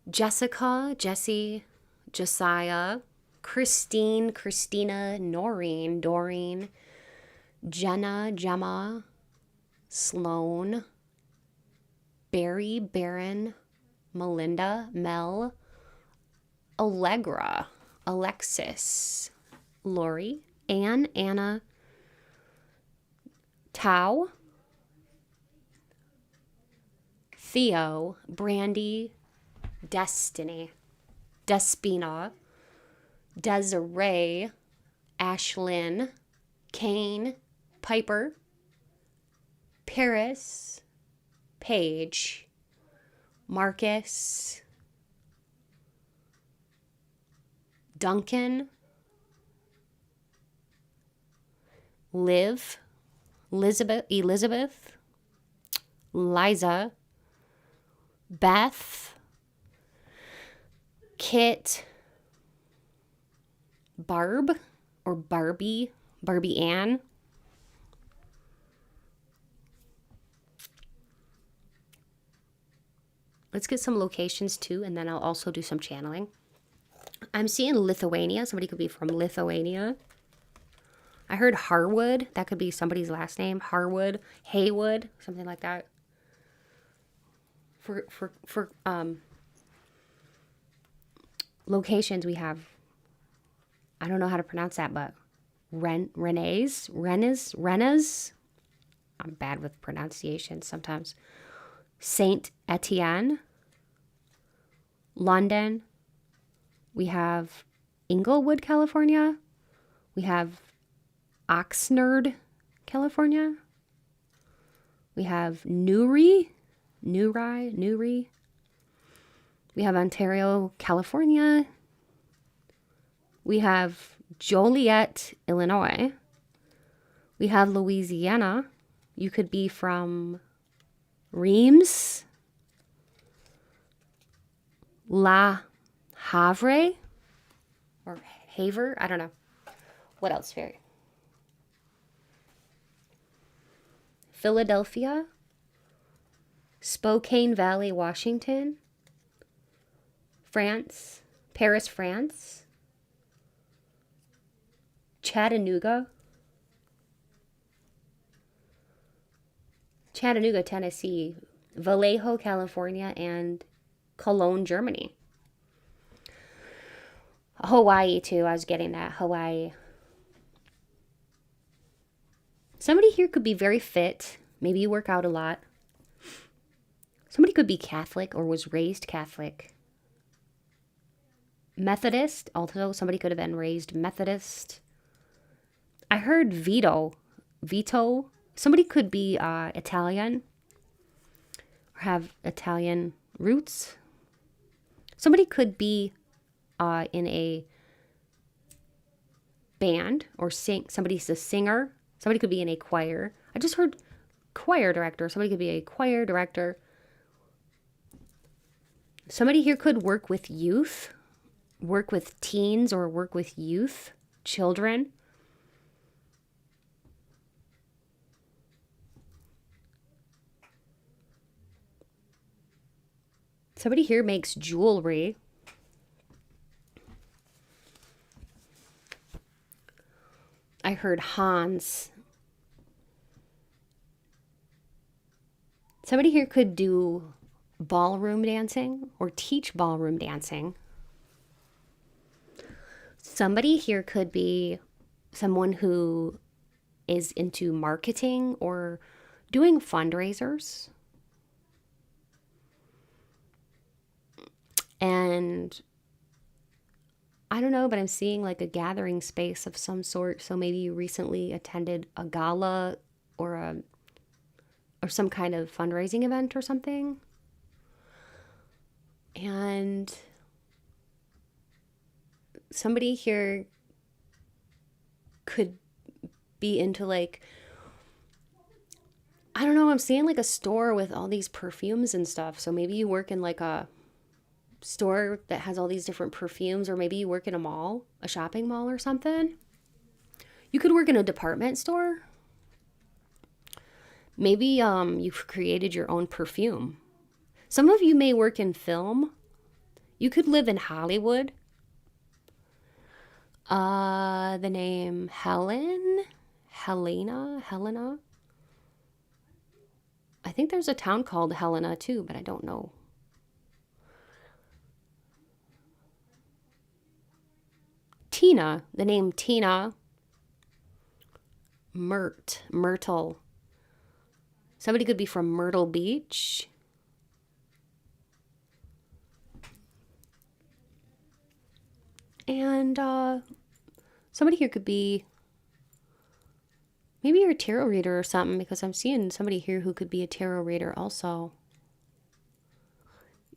Speaker 1: Jessica, Jesse, Josiah, Christine, Christina, Noreen, Doreen, Jenna, Gemma, Sloan, Barry, Baron, Melinda, Mel, Allegra, Alexis, Lori, Anne, Anna, Tao, Theo, Brandy, Destiny, Despina, Desiree, Ashlyn, Kane, Piper, Paris, Paige, Marcus, Duncan, Liv, Elizabeth, Liza, Beth, Kit, Barb or Barbie Ann, let's get some locations too, and then I'll also do some channeling. I'm seeing Lithuania. Somebody could be from Lithuania. I heard Harwood. That could be somebody's last name. Harwood, Haywood, something like that. For locations, we have, I don't know how to pronounce that, but Renes. I'm bad with pronunciation sometimes. Saint Etienne, London. We have Inglewood, California. We have Oxnard, California. We have Newry. We have Ontario, California. We have Joliet, Illinois. We have Louisiana. You could be from Reims, La Havre, or Haver. I don't know. What else, Fairy? Philadelphia, Spokane Valley, Washington, France, Paris, France, Chattanooga, Tennessee, Vallejo, California, and Cologne, Germany. Hawaii, too. I was getting that. Hawaii. Somebody here could be very fit. Maybe you work out a lot. Somebody could be Catholic or was raised Catholic. Methodist. Also, somebody could have been raised Methodist. I heard Vito. Somebody could be Italian or have Italian roots. Somebody could be in a band or sing. Somebody's a singer. Somebody could be in a choir. I just heard choir director. Somebody could be a choir director. Somebody here could work with youth, work with teens or work with youth, children. Somebody here makes jewelry. I heard Hans. Somebody here could do ballroom dancing or teach ballroom dancing. Somebody here could be someone who is into marketing or doing fundraisers. And I don't know, but I'm seeing like a gathering space of some sort. So maybe you recently attended a gala or some kind of fundraising event or something. And somebody here could be into like, I don't know, I'm seeing like a store with all these perfumes and stuff. So maybe you work in like a store that has all these different perfumes, or maybe you work in a mall, a shopping mall or something. You could work in a department store. Maybe you've created your own perfume. Some of you may work in film. You could live in Hollywood. The name Helena. I think there's a town called Helena too, but I don't know. Tina, the name Tina. Myrtle. Somebody could be from Myrtle Beach. And somebody here could be, maybe you're a tarot reader or something, because I'm seeing somebody here who could be a tarot reader also.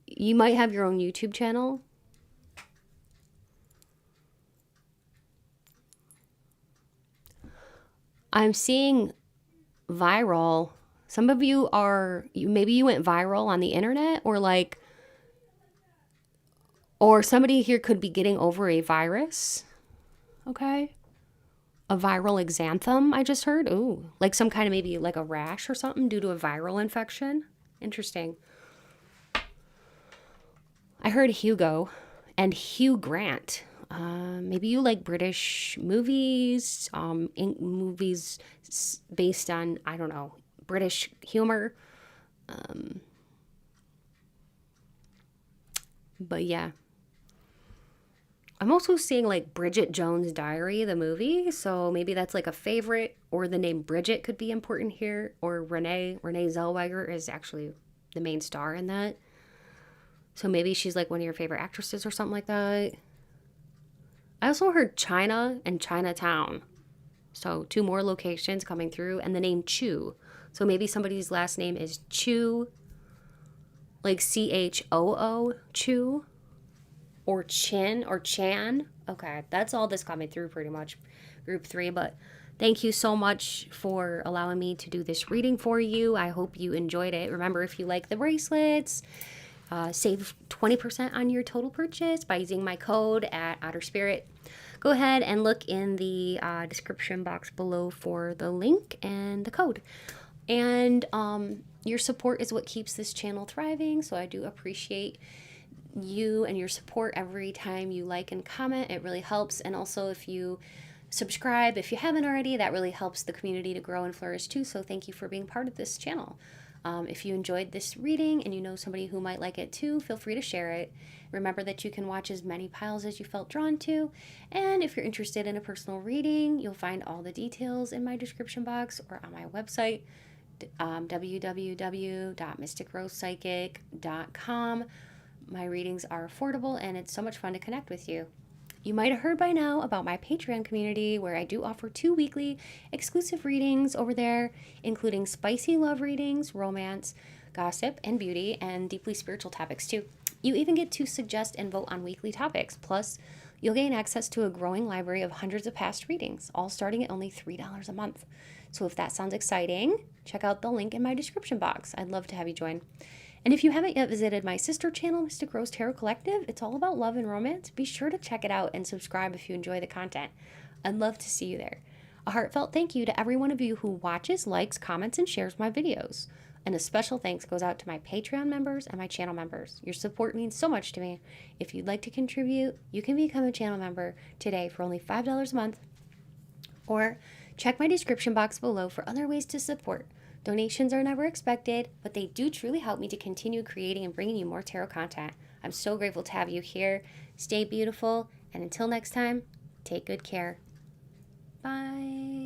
Speaker 1: You might have your own YouTube channel. I'm seeing viral. Some of you are, maybe you went viral on the internet, or like, or somebody here could be getting over a virus. Okay. A viral exanthem, I just heard. Ooh, like some kind of maybe like a rash or something due to a viral infection. Interesting. I heard Hugo and Hugh Grant. Maybe you like British movies, movies based on, I don't know, British humor. But yeah. I'm also seeing like Bridget Jones' Diary, the movie. So maybe that's like a favorite, or the name Bridget could be important here. Or Renee Zellweger is actually the main star in that. So maybe she's like one of your favorite actresses or something like that. I also heard China and Chinatown. So 2 more locations coming through, and the name Chu. So maybe somebody's last name is Chu, like Choo, Chu, or Chin or Chan. Okay, that's all this coming through pretty much, group 3. But thank you so much for allowing me to do this reading for you. I hope you enjoyed it. Remember, if you like the bracelets, save 20% on your total purchase by using my code at Otter Spirit. Go ahead and look in the description box below for the link and the code. And your support is what keeps this channel thriving, so I do appreciate you and your support every time you like and comment. It really helps. And also, if you subscribe, if you haven't already, that really helps the community to grow and flourish too. So thank you for being part of this channel. If you enjoyed this reading and you know somebody who might like it too, feel free to share it. Remember that you can watch as many piles as you felt drawn to. And if you're interested in a personal reading, you'll find all the details in my description box or on my website, www.mysticrosepsychic.com. My readings are affordable, and it's so much fun to connect with you. You might have heard by now about my Patreon community, where I do offer 2 weekly exclusive readings over there, including spicy love readings, romance, gossip, and beauty, and deeply spiritual topics too. You even get to suggest and vote on weekly topics. Plus, you'll gain access to a growing library of hundreds of past readings, all starting at only $3 a month. So if that sounds exciting, check out the link in my description box. I'd love to have you join. And if you haven't yet visited my sister channel, Mystic Rose Tarot Collective, it's all about love and romance. Be sure to check it out and subscribe if you enjoy the content. I'd love to see you there. A heartfelt thank you to every one of you who watches, likes, comments, and shares my videos. And a special thanks goes out to my Patreon members and my channel members. Your support means so much to me. If you'd like to contribute, you can become a channel member today for only $5 a month. Or check my description box below for other ways to support. Donations are never expected, but they do truly help me to continue creating and bringing you more tarot content. I'm so grateful to have you here. Stay beautiful, and until next time, take good care. Bye.